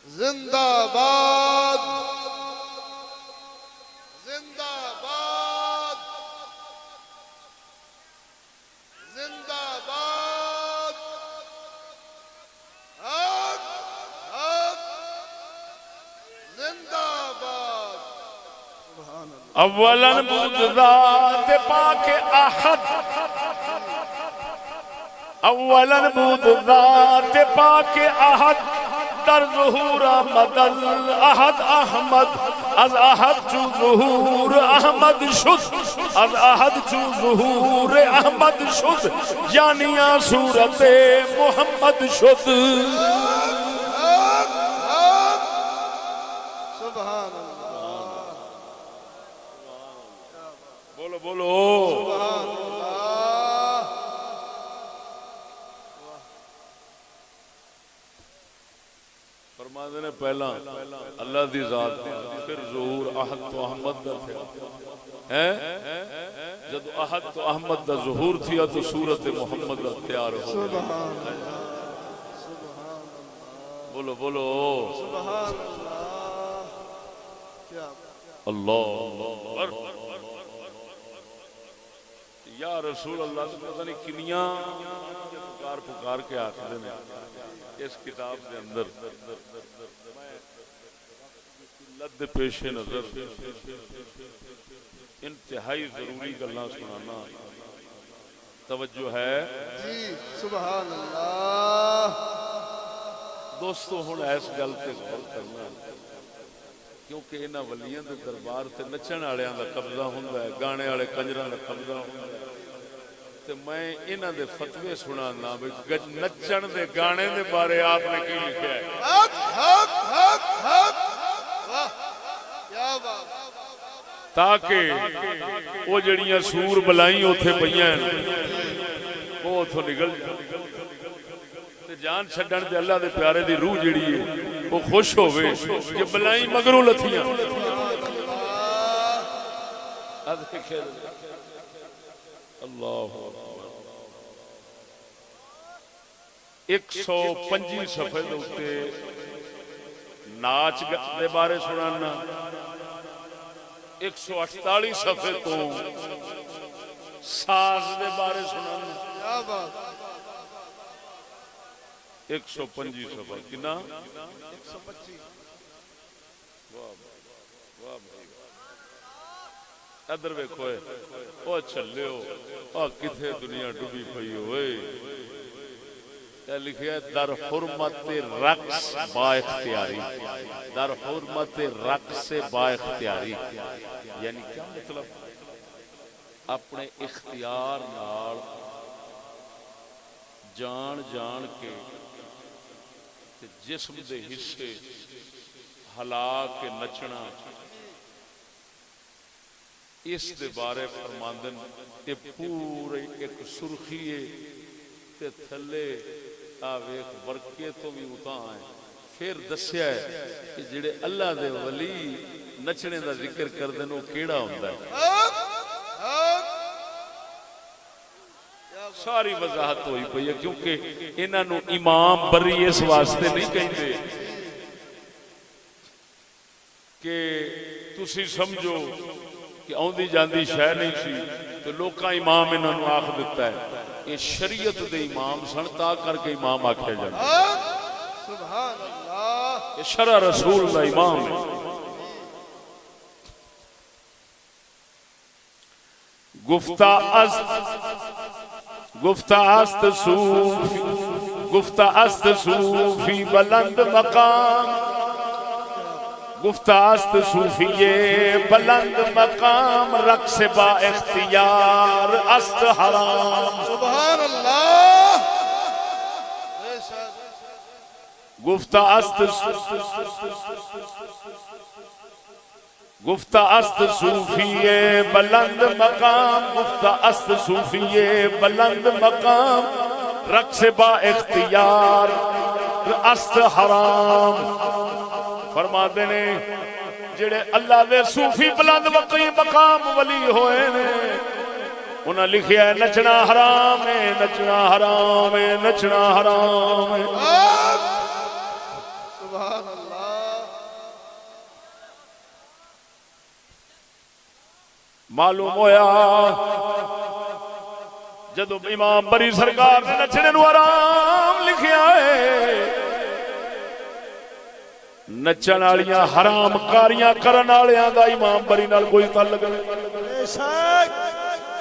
زندہ باد زندہ باد زندہ باد حق حق زندہ باد سبحان اللہ اولاً بود ذات پاک احد اولاً بود ذات پاک احد در ظہور احمد احد احمد از احد چو ظہور احمد شد از احد چو ظہور احمد شد جانیاں صورت محمد شد سبحان اللہ بولو بولو سبحان اللہ فرما دینے پہلا اللہ دی ذات پھر ظہور احد تو احمد دا تھا جب احد تو احمد دا ظہور تھیا تو صورت محمد دا تیار ہو سبحان اللہ بولو بولو سبحان اللہ کیا اللہ یا رسول اللہ تو پتہ نہیں کنیاں پکار پکار کے آخر نے اس کتاب کے اندر لد پیش نظر انتہائی ضروری گلاں سنانا توجہ ہے جی سبحان اللہ دوستو ہن اس گل تے غور کرنا کیونکہ انہاں ولیاں دے دربار تے نچن والےاں دا قبضہ ہوندا ہے گانے والے کنجراں دا قبضہ ہوندا ہے تے میں انہاں دے فتوی سنانا بھی نچن دے گانے دے بارے آپ نے کی لکھیا ہے حق حق حق حق واہ کیا بات تاکہ وہ جڑیاں سور بلائیں اوتھے پئیاں وہ اوتھوں نکل تے جان چھڈن تے اللہ دے پیارے دی روح جڑی ہے وہ خوش ہوے کہ بلائیں مگروں لتھیاں اللہ 125 صفحے دے اوتے ناچ دے بارے سنانا 148 صفحے تو ساز دے بارے سنانا کیا بات 125 صفحہ کنا 125 واہ واہ بھائی ادھر ویکھو او چلیو او کتھے دنیا ڈوبی پئی ہوئے یہ لکھیا ہے در حرمت رقص با اختیاری در حرمت رقص با اختیاری یعنی کیا مطلب اپنے اختیار نال جان جان کے جسم دے حصے ہلا کے نچنا اس دے بارے فرماندن تے پورے ایک سرخی تے تھلے ویکھ ورکے تو بھی اتاں ہے پھر دسیا ہے کہ جڑے اللہ دے ولی نچنے دا ذکر کردے نو کیڑا ہوندا ہے ساری وضاحت ہوئی پئی ہے کیونکہ انہاں نو امام بری اس واسطے نہیں کہندے کہ تسی سمجھو کہ آندی جاندی شے نہیں سی تو لوکاں امام انہاں نوں آکھ دتا ہے یہ شریعت دے امام سن تا کر کے امام آکھیا جاندا سبحان اللہ یہ شرع رسول دا امام ہے گفتہ است صوفی بلند مقام گفتہ است صوفی بلند مقام رقص با اختیار است حرام سبحان اللہ گفتہ است صوفی بلند مقام گفتہ است صوفی بلند مقام رقص با اختیار است حرام فرماتے نے جڑے اللہ دے صوفی بلند مقام ولی ہوئے نے انہاں لکھیا ہے نچنا حرام ہے نچنا حرام ہے نچنا حرام ہے سبحان اللہ معلوم ہویا جدو امام بری سرکار نے نچنے نو حرام لکھیا ہے نچن والیاں حرام کاریاں کرن والیاں دا امام بری نال کوئی تعلق نہیں بے شک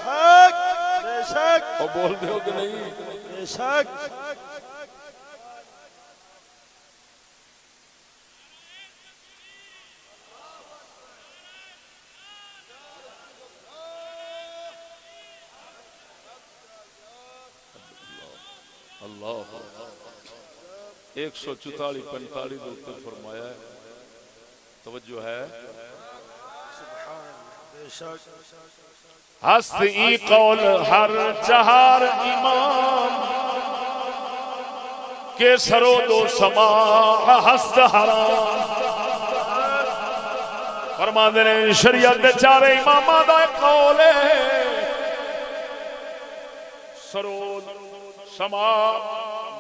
حق بے شک او بول دے ہو کہ نہیں بے شک اللہ 144-45 دوتے فرمایا ہے توجہ ہے بے شک ہست ای قول ہر چہار امام کے سرود و سما ہست حرام فرماندے نے شریعت دے چارے اماماں دا ایک قول ہے سرود سما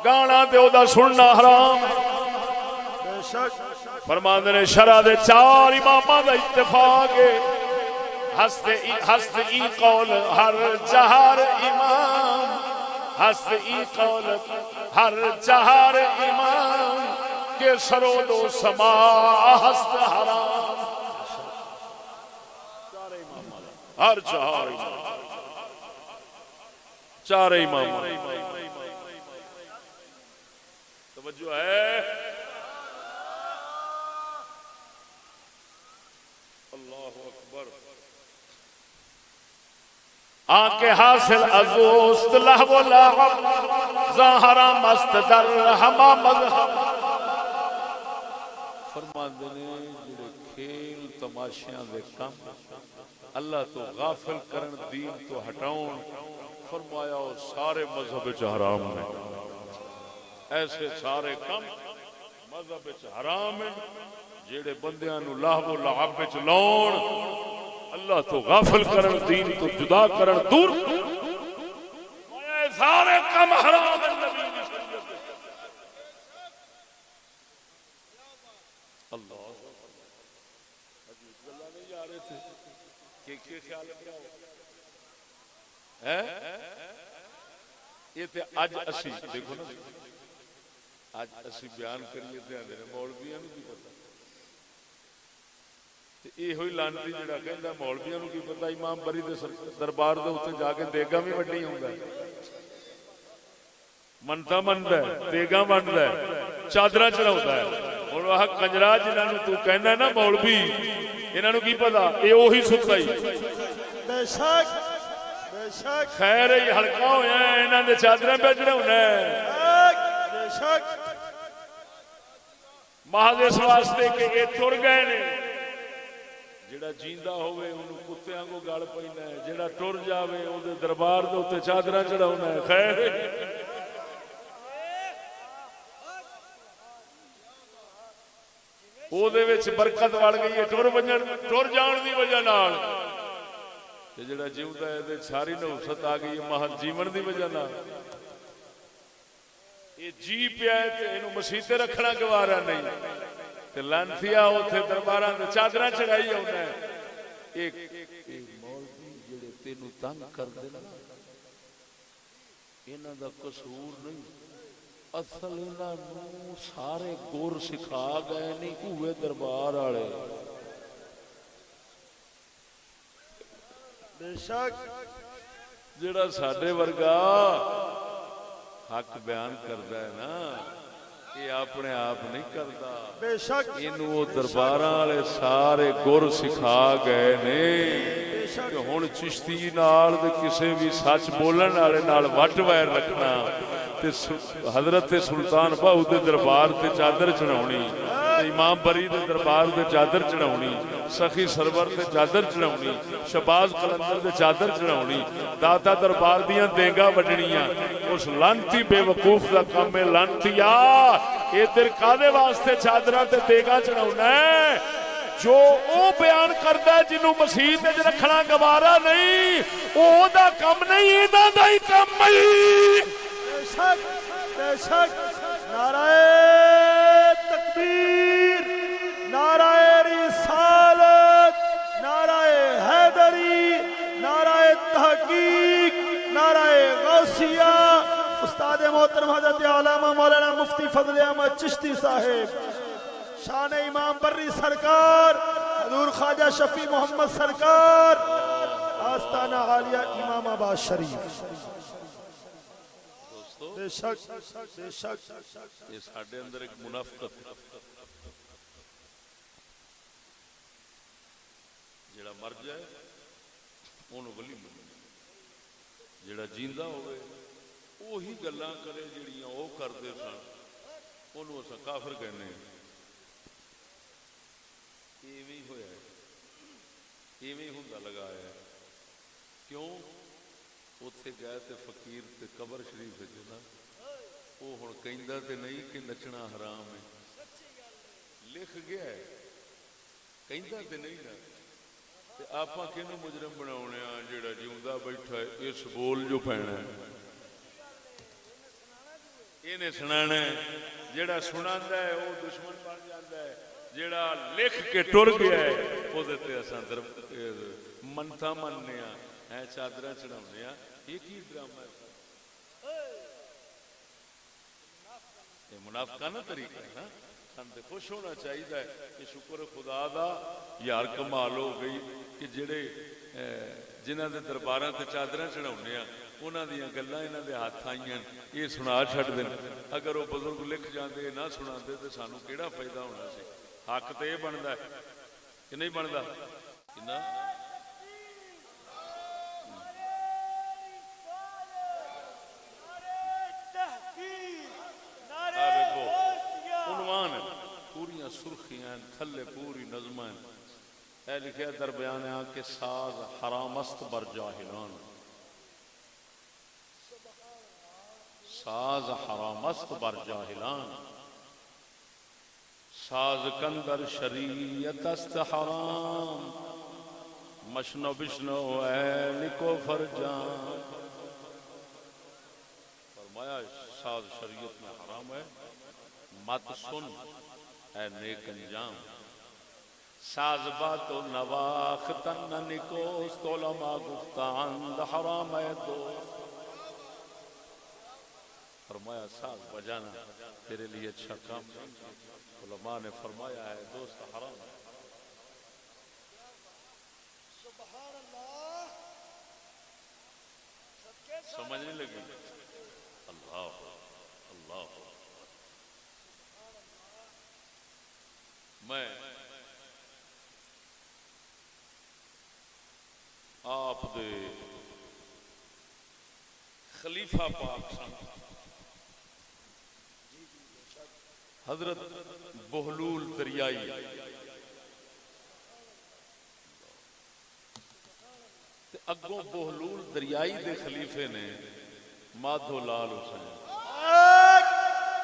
گانا تے او دا سننا حرام بے شک فرماندے نے شرع دے چار اماماں دا اتفاق ہے ہست ای قول ہر چہار امام ہست ای قول ہر چہار امام کے سرود و سما ہست حرام ہر چہار امام چار امام توجہ ہے اللہ اکبر آنکھ حاصل ازوست لہو لعب ظاہرہ مست در ہما مذہب فرماندے نے جڑے کھیل تماشیاں دے کم اللہ تو غافل کرن دین تو ہٹاؤن فرمایا وہ سارے مذہب وچ حرام ہیں ایسے سارے کم مذہب وچ حرام ہیں جڑے بندیاں نو لہو لعب وچ لاؤن اللہ تو غافل کرن دین تو جدا کرن دور سارے کم حرام ہیں نبی کی شریعت اللہ اللہ نہیں جا رہے تھے کہ خیال کیا ہے یہ تے اج اسی دیکھو نا اج اسی بیان کریے تے اندر مولویاں نوں کی پتہ یہ ہوئی لانتی جڑا کہندا مولویاں نوں کی پتہ امام بری دے دربار دے اوتے جا کے دیگا بھی وڈی ہوندا ہے منتا مندا ہے دیگا ونڈدا ہے چادراں چڑھاوندا ہے ہن وہ کنجرا جنہاں نوں تو کہنا ہے نا مولوی انہاں نوں کی پتہ اے اوہی ستا ہی بے شک بے شک خیر یہ ہلکا ہویا ہے انہاں دے چادراں پہ چڑھاونا ہے بے شک محض اس واسطے کہ یہ ٹر گئے نے جڑا جیندا ہوئے انہوں کتیاں کو گل پینا ہے جڑا ٹر جاوے او دے دربار دے اوتے چادراں چڑھاونا ہے خیر او دے وچ برکت وڑ گئی ہے ٹر جان دی وجہ نال تے جڑا جیوندا ہے تے ساری نحوست آ گئی ہے محض جیون دی وجہ نال یہ جی پیا ہے تے اینو مسیتے رکھنا گوارا نہیں تے لانتھیا اوتھے درباراں تے چادراں چڑھائی ہونا ہے ایک اینو تنگ کر دینا انہاں دا قصور نہیں، اصل انہاں نوں سارے گر سکھا گئے نہیں اوے دربار والے. بے شک جڑا ساڈے ورگا حق بیان کردا ہے نا یہ اپنے آپ نہیں کردا، بے شک اینو وہ درباراں والے سارے گر سکھا گئے نے کہ ہن چشتی نال تے کسے بھی سچ بولن والے نال وٹ ویر رکھنا تے حضرت سلطان بہو دے دربار تے چادر چڑھاونی، امام بری دے دربار تے چادر چڑھاونی، سخی سرور تے چادر چڑھاونی، شہباز قلندر تے چادر چڑھاونی، داتا دربار دیاں دینگاں وڈنیاں. اس لانتی بے وقوف دا کام ہے. لانتیا ادھر کادے واسطے چادراں تے دینگاں چڑھاونا ہے؟ جو او بیان کردا ہے جنوں مسیح وچ رکھنا گوارا نہیں، او دا کم نہیں، انہاں دا ہی کم ہے. بے شک بے شک. نعرہ تکبیر، نعرہ رسالت، نعرہ حیدری، نعرہ تحقیق، نعرہ غوثیہ. استاد محترم حضرت علامہ مولانا مفتی فضل احمد چشتی صاحب، شان امام بری سرکار، حضور خواجہ شفیع محمد سرکار، آستانہ عالیہ امام آباد شریف. بے شک بے شک. یہ ساڈے اندر ایک منافقت جڑا مر جائے اونوں ولی مننا، جڑا جیندا ہوئے وہی گلاں کرے جڑیاں وہ کردے سن اونوں اساں کافر کہنے ہیں. ایویں ہویا ہے، ایویں ہوندا لگایا ہے. کیوں؟ اوتھے گئے تے فقیر تے قبر شریف وچ نا وہ ہن کہندا تے نہیں کہ نچنا حرام ہے، لکھ گیا ہے کہندا تے نہیں نا. تے آپاں کینوں مجرم بناونے آ؟ جڑا جیوندا بیٹھا ہے اس بول جو پینا ہے اینے سنانا ہے. جڑا سناندا ہے وہ دشمن بن جاندا ہے، جڑا لکھ کے ٹر گیا ہے او دے تے اساں منتا مننے آ، چادراں چڑھاونے آ. یہ کی ڈرامہ ہے؟ یہ منافقانہ طریقہ ہے نا. سن تے خوش ہونا چاہیے کہ شکر خدا دا یار کمال ہو گئی کہ جڑے جنہاں دے درباراں تے چادراں چڑھاونے آ انہاں دیاں گلاں انہاں دے ہاتھ آئیاں یہ سنا چھڈ دین. اگر وہ بزرگ لکھ جاندے نہ سناندے تے سانوں کیڑا فائدہ ہونا سی؟ حق تے یہ بندا ہے کہ نہیں بندا؟ کنا پوریاں سرخیاں تھلے پوری نظمیں اے لکھیا در بیان ہے کہ ساز حرام است بر جاہلان، ساز حرام است بر جاہلان، ساز کندر شریعت است حرام، مشنو بشنو اے لکو فرجان. فرمایا ساز شریعت میں حرام ہے، مت سن اے نیک انجام. ساز بات و نواختن نکوست علماء گفتند حرام ہے دوست. فرمایا ساز بجانا تیرے لیے اچھا کام نہیں، علماء نے فرمایا ہے دوست حرام ہے. سمجھ نہیں لگی؟ اللہ اللہ. میں آپ دے خلیفہ پاک سن حضرت بہلول دریائی تے اگوں بہلول دریائی دے خلیفے نے مادھو لال حسین.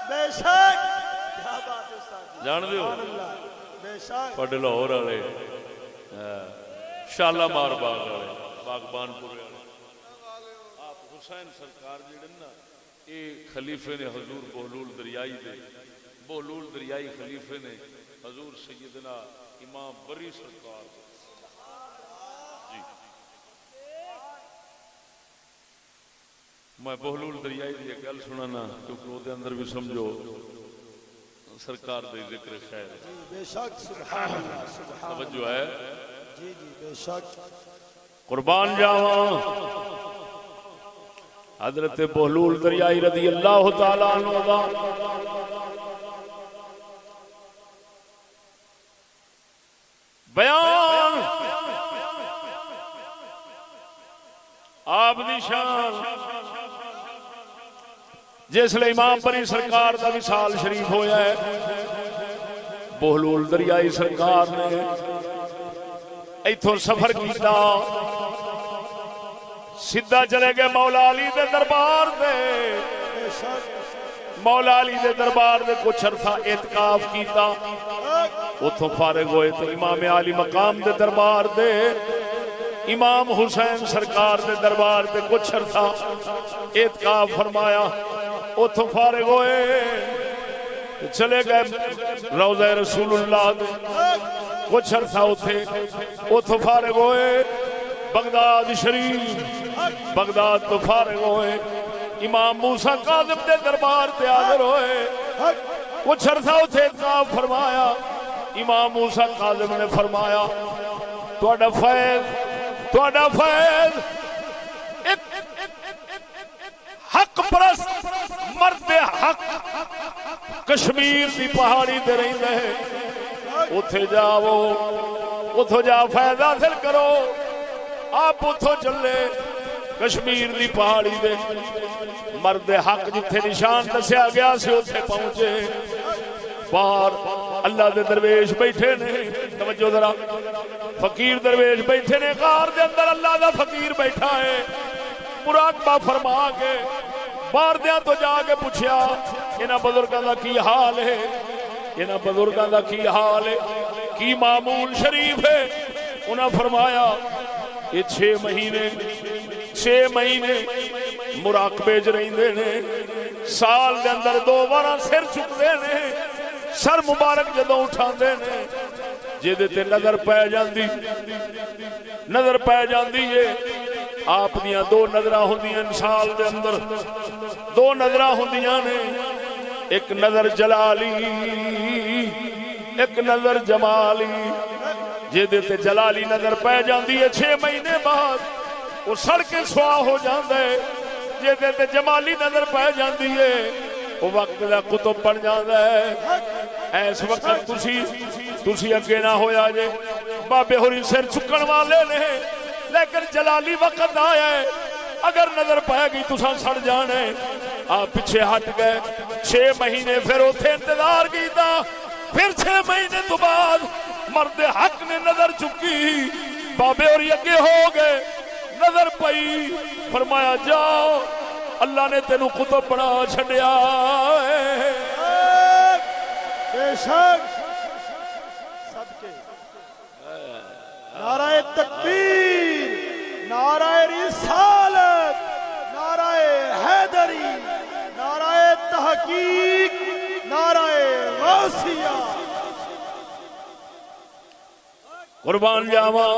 بے شک. کیا بات ہے استاد جی. جان دیو بے شک. پڑھ لاہور والے شالامار باغ والے باغبان پورے والے آپ حسین سرکار جڑے نا یہ خلیفے نے حضور بہلول دریائی دے. بہلول دریائی خلیفے نے حضور سیدنا امام بری سرکار جی میں بہلول دریائی دی گل سنانا کیونکہ وہ دے اندر بھی سمجھو سرکار دے ذکر خیر جی بے شک سبحان اللہ سبحان توجہ ہے جی جی بے شک قربان جاواں حضرت بہلول دریائی رضی اللہ تعالی عنہ دا بیان آپ دی شان جس لئے امام پری سرکار دا وصال شریف ہویا ہے بہلول دریائی سرکار نے ایتھوں سفر کیتا سیدھا چلے گئے مولا علی دے دربار دے مولا علی دے دربار دے کچھ عرصہ اعتکاف کیتا اتھوں فارغ ہوئے تو امام علی مقام دے دربار دے امام حسین سرکار دے دربار دے کچھ عرصہ اعتکاف فرمایا اتھوں فارغ ہوئے چلے گئے روضہ رسول اللہ دے کچھ عرصہ اتھوں فارغ ہوئے بغداد شریف بغداد تو فارغ ہوئے امام موسیٰ کاظم دے دربار تے حاضر ہوئے کچھ عرصہ اتھے اعتکاف فرمایا امام موسیٰ کاظم نے فرمایا تواڈا فیض حق پرست مرد حق کشمیر دی پہاڑی تے رہندا ہے اتھے جاؤ اتھوں جا فیض حاصل کرو آپ اتھوں چلے کشمیر دی پہاڑی دے مرد حق جتھے نشان دسیا گیا سے اتھے پہنچے باہر اللہ دے درویش بیٹھے نے توجہ ذرا فقیر درویش بیٹھے نے غار دے اندر اللہ دا فقیر بیٹھا ہے مراقبہ فرما کے باہر دیاں تو جا کے پوچھیا انہاں بزرگاں دا کی حال ہے انہاں بزرگاں دا کی حال ہے کی معمول شریف ہے انہاں فرمایا یہ 6 مہینے مراقبے چ رہندے نے سال دے اندر 2 بار سر چکدے نے سر مبارک جدوں اٹھاندے نے جدے تے نظر پے جاندی ہے آپ دیاں 2 نظراں ہوندیاں سال دے اندر 2 نظراں ہوندیاں نے ایک نظر جلالی ایک نظر جمالی جدے تے جلالی نظر پے جاندی ہے 6 مہینے بعد وہ سڑ کے سوا ہو جاندا ہے جدے تے جمالی نظر پے جاندی ہے وہ وقت دا کتب بن جاندا ہے ایس وقت تسی اگے نہ ہویا جے بابے ہوری سر چکن والے نے لیکن جلالی وقت آیا ہے اگر نظر پائے گی تساں سڑ جانے آپ پیچھے ہٹ گئے 6 مہینے پھر اوتھے انتظار کیتا پھر 6 مہینے تو بعد مرد حق نے نظر چکی بابے ہوری اگے ہو گئے نظر پئی فرمایا جاؤ اللہ نے تینوں کتب بنا چھڈیا ہے بے شک صدقے نعرہ تکبیر نعرہ رسالت نعرہ حیدری نعرہ تحقیق نعرہ غوثیہ قربان جاواں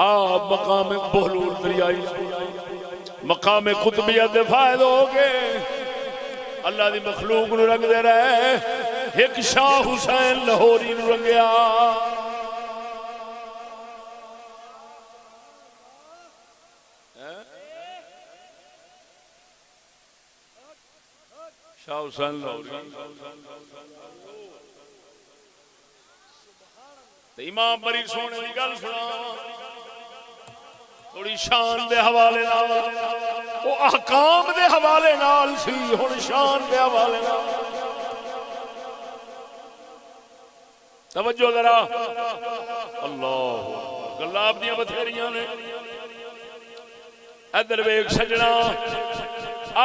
آپ مقام بہلول دریائی مقام قطبیت دے فائد ہو گئے اللہ دی مخلوق نو رنگ دے رہے ایک شاہ حسین لاہوری نو رنگیا شاہ حسین لاہوری امام بری سونے دی گل سنا تھوڑی شان دے حوالے نال وہ احکام دے حوالے نال سی ہن شان دے حوالے نال توجہ ذرا اللہ گلاب دیاں بتھیریاں نے ادھر ویکھ سجنا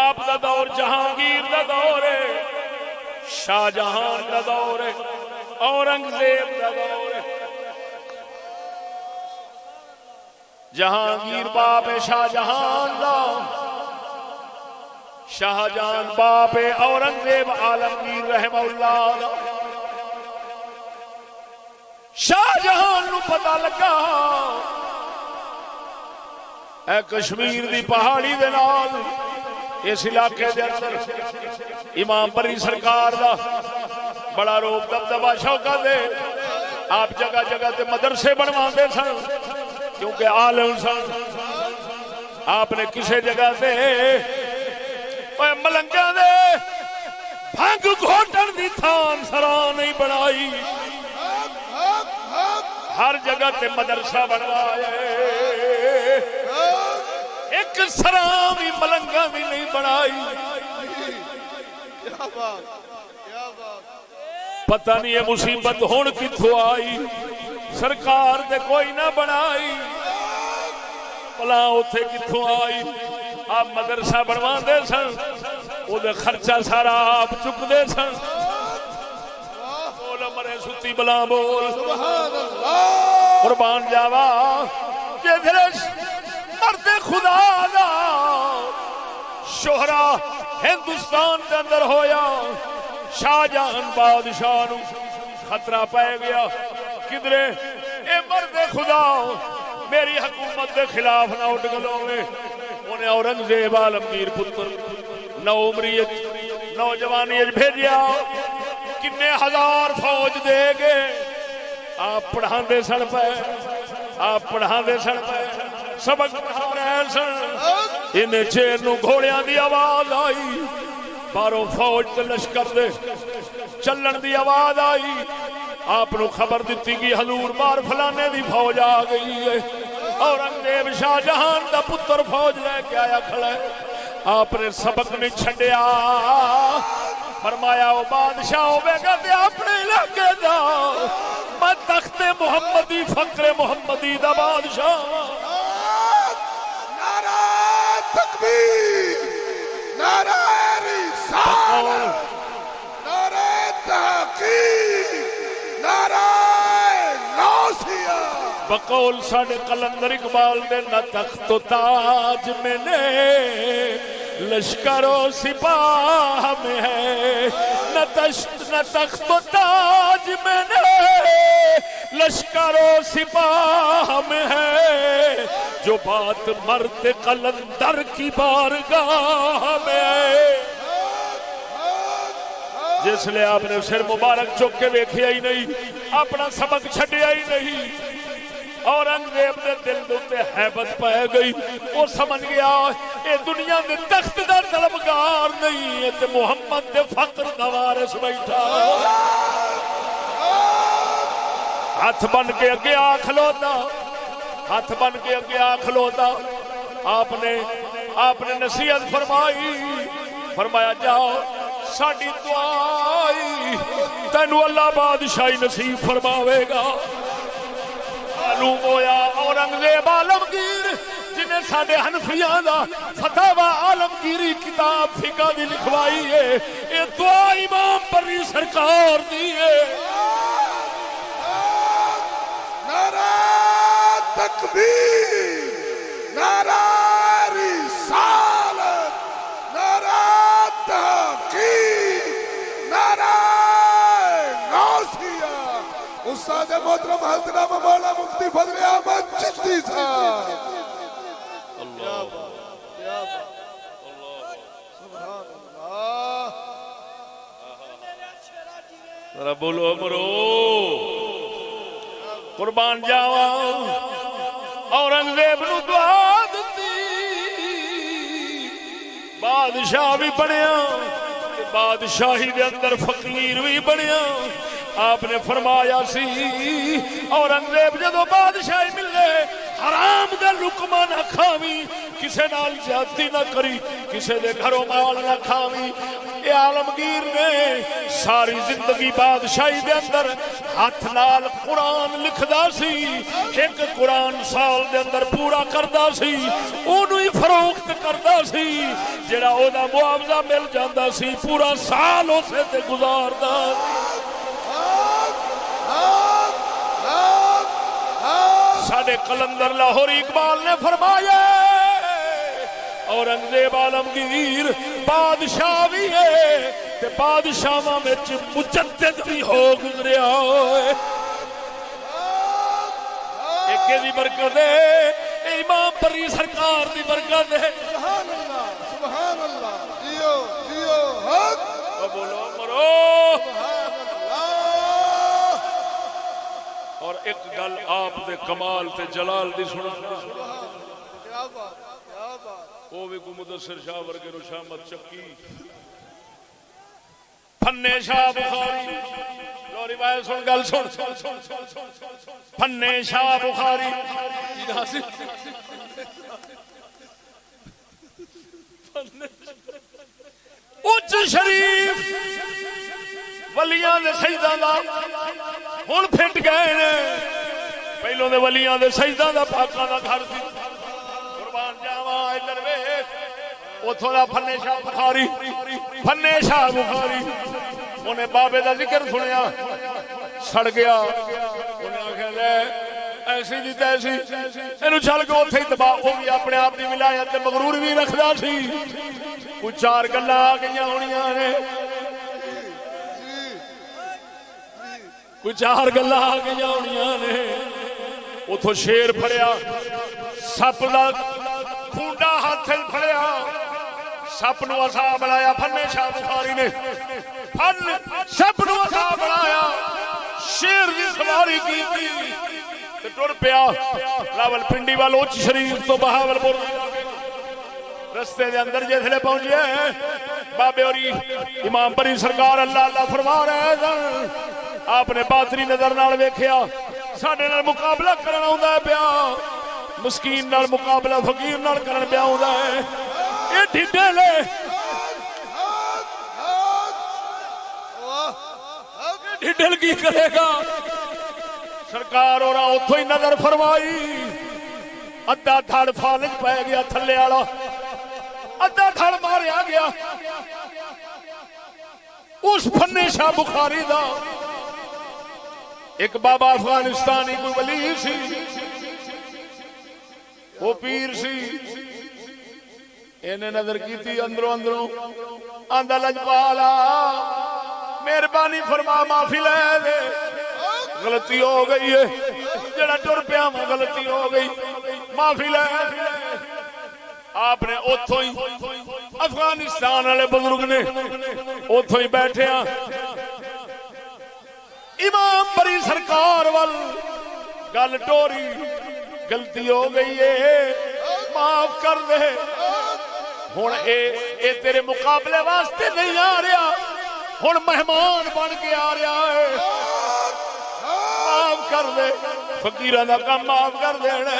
آپ دا دور جہانگیر دا دور ہے شاہ جہان دا دور ہے اورنگزیب دا دور ہے جہانگیر باپ شاہ جہان دا شاہ جہان باپ اورنگزیب عالمگیر رحمہ اللہ دا شاہ جہان نو پتہ لگا اے کشمیر دی پہاڑی دے نال اس علاقے دے اندر امام بری سرکار دا بڑا روب دبدبا شوکت دے. آپ جگہ جگہ تے مدرسے بنواندے سن کیونکہ عالم سن. آپ نے کسے جگہ تے ملنگاں دے بھنگ گھوٹن دی تھان سراں نہیں بنائی. ہر جگہ تے مدرسہ بنوایا. ایک سراں بھی ملنگاں بھی نہیں بنائی. پتہ نہیں یہ مصیبت ہون کتھوں آئی. سرکار دے کوئی نہ بنائی بلا اوتھے کتھوں آئی. آپ مدرسہ بنوا دے سن او دے خرچہ سارا آپ چک دے سن. بول مرے ستی بلا بول سبحان اللہ. قربان جاوا کہ درش مرد خدا دا شہرا ہندوستان دے اندر ہویا. شاہ جہان بادشاہ نو خطرہ پہ گیا کدرے اے مرد خدا میری حکومت دے خلاف نہ اٹھ گلوے. انہیں اورنگزیب عالمگیر پتر نو عمریت نوجوانیت بھیجیا. کنے ہزار فوج دے گے. آپ پڑھان دے سن پہ آپ پڑھان دے سن پہ سبق پڑھا رہے سن. انہیں چیر نو گھوڑیاں دی آواز آئی. باروں فوج تے لشکر دے چلن دی آواز آئی. آپ نو خبر دیتی کہ حضور بار فلانے دی فوج آ گئی ہے. اورنگزیب شاہ جہان دا پتر فوج لے کے آیا کھڑا ہے. آپ نے سبق نہیں چھڈیا. فرمایا او بادشاہ ہوے گا تے اپنے علاقے دا میں تخت محمدی فقر محمدی دا بادشاہ. نعرہ تکبیر، نعرہ رسالت، نعرہ تحقیق، نعرہ غوثیہ. بقول ساڑھے قلندر اقبال دے نہ تخت و تاج میں نے لشکر و سپاہ میں ہے. نہ تخت و تاج میں نے لشکر و سپاہ میں ہے. جو بات مرد قلندر کی بارگاہ میں ہے. جس لئے آپ نے سر مبارک چک کے دیکھیا ہی نہیں اپنا سبق چھڑیا ہی نہیں. اورنگزیب نے دل دوتے حیبت پہ گئی. وہ سمجھ گیا اے دنیا میں تخت دا طلبگار نہیں ہے تے محمد دے فقر دا وارث بیٹھا. ہاتھ بن کے اگے آ کھلوتا. ہاتھ بن کے اگے آ کھلوتا. آپ نے نصیحت فرمائی. فرمایا جاؤ ساڈی دعائی تینو اللہ بادشاہی نصیب فرماوے گا. معلوم ہویا اورنگزیب عالمگیر جنہیں ساڈے حنفیاں دا فتاوی عالمگیری کتاب فقہ دی لکھوائی ہے. یہ دعا امام بری سرکار دی ہے. نعرہ تکبیر، نعرہ رسالت، نعرہ تحقیق، نعرہ غوثیہ. استاد محترم حضرت مولانا مفتی فضل احمد چشتی صاحب. سبحان اللہ. ذرا بولو امرو قربان جاوا. اورنگزیب نو دعا دتی بادشاہ بھی بنیا. بادشاہی دے اندر فقیر بھی بنیا. آپ نے فرمایا سی اورنگزیب جدو بادشاہی ملے حرام دے لقمہ نہ کھاوی. کسے نال زیادتی نہ کری. کسے دے گھروں مال نہ کھاوی. اے عالمگیر نے ساری زندگی بادشاہی دے اندر ہاتھ نال قرآن لکھدا سی. ایک قرآن سال دے اندر پورا کردا سی. اونوں ہی فروخت کردا سی. جڑا او دا معاوضہ مل جاندا سی پورا سال اسے تے گزاردا. ساڑھے قلندر لاہوری اقبال نے فرمایا اورنگزیب عالمگیر بادشاہ بھی ہے تے بادشاہاں وچ مجدد بھی ہو گزریا. ایک دی برکت ہے امام بری سرکار جنت ہے سبحان اللہ سبحان اللہ جیو جیو حق بولو مرو سبحان اللہ اور ایک گل آپ دے کمال تے جلال دی سنا کیا بات کیا بات وہ بھی کو مدثر شاہ ورگے نو شامت چکی فن شاہ بخاری لو روایت سن گل سن فن شاہ بخاری اچ شریف ولیاں دے سجدہ دا ہن پھٹ گئے نے پہلو دے ولیاں دے سجدہ دا پاکاں دا گھر سی قربان جاواں ادھر ویکھ اوتھوں دا فن شاہ بخاری انہیں بابے دا ذکر سنیا سڑ گیا انہیں آخیا لے ایسی دی تیسی اینو چل کے اوتھے ہی تباہ ہو گیا اپنے آپ دی ولایت تے مغرور بھی رکھدا سی کوئی چار گلاں آ گئیاں ہونیاں نے کوئی چار گلاں آ گئیاں ہونیاں نے اوتھوں شیر پھڑیا سپ دا کھونڈا ہاتھ پھڑیا سپ نو اسا بنایا فن شاہ بخاری نے فن سپ نو اسا بنایا شیر دی سواری کی تے ٹر پیا راول پنڈی والو اچ شریف تو بہاولپور رستے دے اندر جسلے پہنچے بابے اور امام پری سرکار اللہ اللہ فرما رہے ہیں آپ نے باطنی نظر نال ویکھیا ساڈے نال مقابلہ کرنا ہوندا ہے پیا مسکین نال مقابلہ فقیر نال کرن پیا ہوندا ہے اے ڈھڈے لے ڈھڈل کی کرے گا سرکار اور اتھوں ہی نظر فرمائی ادھا دھڑ فالج پہ گیا تھلے والا ادھا دھڑ ماریا گیا اس فن شاہ بخاری دا ایک بابا افغانستانی کوئی ولی سی وہ پیر سی انہیں نظر کی تھی اندروں اندروں آندہ لجپالا مہربانی فرما معافی لے دے غلطی ہو گئی ہے جڑا ٹر پیا غلطی ہو گئی معافی لے آپ نے اتھوں ہی افغانستان والے بزرگ نے اتھوں ہی بیٹھے امام پری سرکار وال گل ٹوری غلطی ہو گئی ہے معاف کر دے ہن اے تیرے مقابلے واسطے نہیں آ رہا ہن مہمان بن کے آ رہا ہے معاف کر دے فقیراں دا کام معاف کر دینا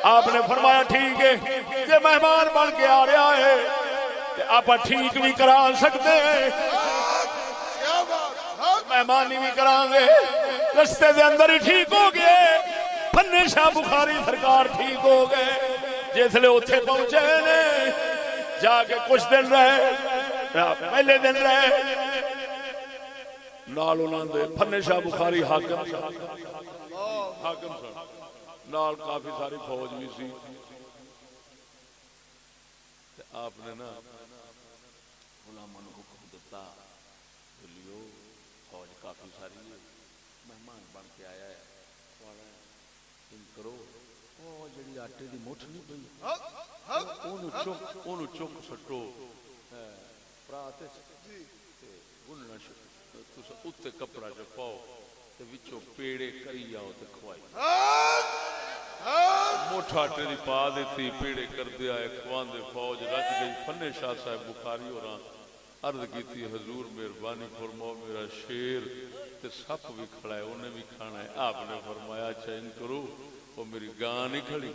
آپ نے فرمایا ٹھیک ہے کہ مہمان بن کے آ رہا ہے تے آپ ٹھیک بھی کرا سکتے ہیں مہمانی بھی کران گے رستے دے اندر ہی ٹھیک ہو گئے فن شاہ بخاری سرکار ٹھیک ہو گئے جسلے اوتھے پہنچے نے جا کے کچھ دن رہے پہلے دن رہے نال انہاں دے فن شاہ بخاری حاکم نال کافی ساری فوج بھی سی آپ نے نا غلاماں نوں حکم دتا بولیو فوج کافی ساری مہمان بن کے آیا ہے ان کرو او جڑی آٹے دی مٹھ نہیں پئی اونوں چک سٹو پرات تے گننا تساں اوتے کپڑا چ پاؤ تے وچوں پیڑے کری آؤ تے کھوائی مٹھ آٹے دی پا دیتی پیڑے کردے آئے کھواندے فوج رج گئی فن شاہ صاحب بخاری ہوراں عرض کیتی حضور مہربانی فرماؤ میرا شیر تے سپ بھی کھڑا ہے انہیں بھی کھانا ہے آپ نے فرمایا اچھا ان کرو وہ میری گاں نہیں کھڑی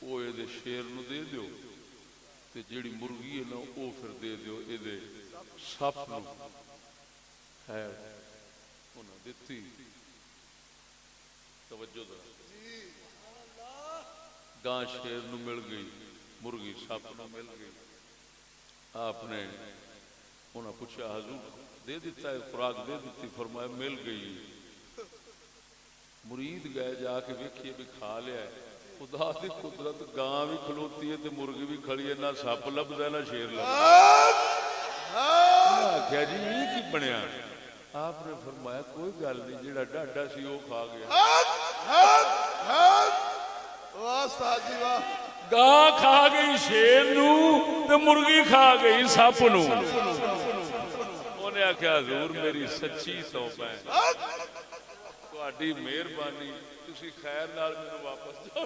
وہ اے دے شیر نو دے دیو تے جیڑی مرغی ہے نا وہ پھر دے دیو اے دے سپ نو ہے انہاں دتی توجہ دا گاں شیر نو مل گئی مرغی سپ نو مل گئی آپ نے انہاں پوچھا حضور دے دیتا ہے خوراک دے دیتی فرمایا مل گئی مرید گئے جا کے ویکھیے بھی کھا لیا ہے خدا دی قدرت گاں بھی کھلوتی ہے تے مرغی بھی کھڑی ہے نہ سپ لبدا ہے نہ شیر لبدا کیا جی یہ کی بنیا آپ نے فرمایا کوئی گل نہیں جڑا ڈاڈا سی وہ کھا گیا واہ استاد جی واہ گاہ کھا گئی شیر نو تے مرغی کھا گئی سپ نو انہیں آخیا حضور میری سچی توبہ ہے تہاڈی مہربانی تسی خیر نال مینوں واپس جاؤ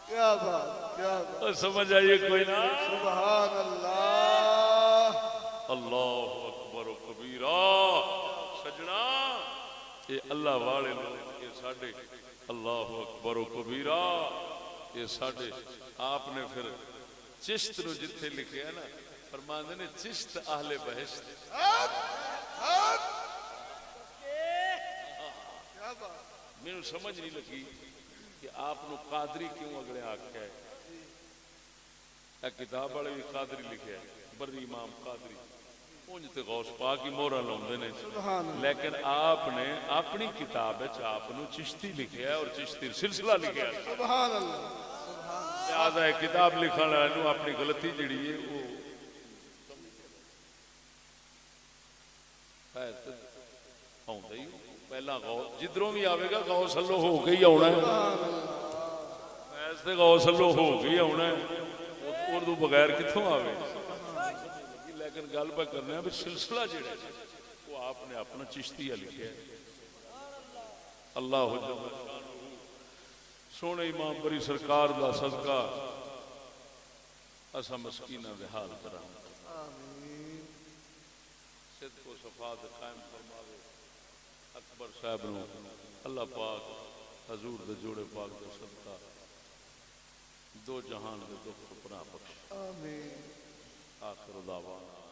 کیا بات کیا بات سمجھ آئیے کوئی نہ سبحان اللہ اللہ اکبر و کبیرہ سجنا یہ اللہ والے لوگ یہ ساڈے اللہ اکبر و کبیرہ یہ ساڈے آپ نے پھر چشت نو جتھے لکھے ہے نا فرماندے نے چشت اہل بہشت مینوں سمجھ نہیں لگی کہ آپ نو قادری کیوں اگلے آکھیا ہے اے کتاب والے بھی قادری لکھیا ہے بری امام قادری اونج تے غوث پاک کی مہراں لاوندے نے لیکن آپ نے اپنی کتاب وچ آپ نو چشتی لکھیا ہے اور چشتی سلسلہ لکھیا ہے سبحان اللہ لہذا ہے کتاب لکھن والے نو اپنی غلطی جڑی ہے وہ آوندا ہی پہلا غوث جدھروں بھی آوے گا غوث اللہ ہو کے ہی آنا ہے ایسے غوث اللہ ہو کے ہی آنا ہے اردو بغیر کتوں آوے لیکن گل پہ کرنے ہیں سلسلہ جڑا ہے وہ آپ نے اپنا چشتیہ لکھا ہے اللہ سونے امام بری سرکار دا صدقہ اسا مسکینہ دے حال کرا صدق و صفات قائم فرماوے اکبر صاحب نو اللہ پاک حضور دے جوڑے پاک دا صدقہ دو جہان دے دکھ پناہ بخش آمین آخر دعوانا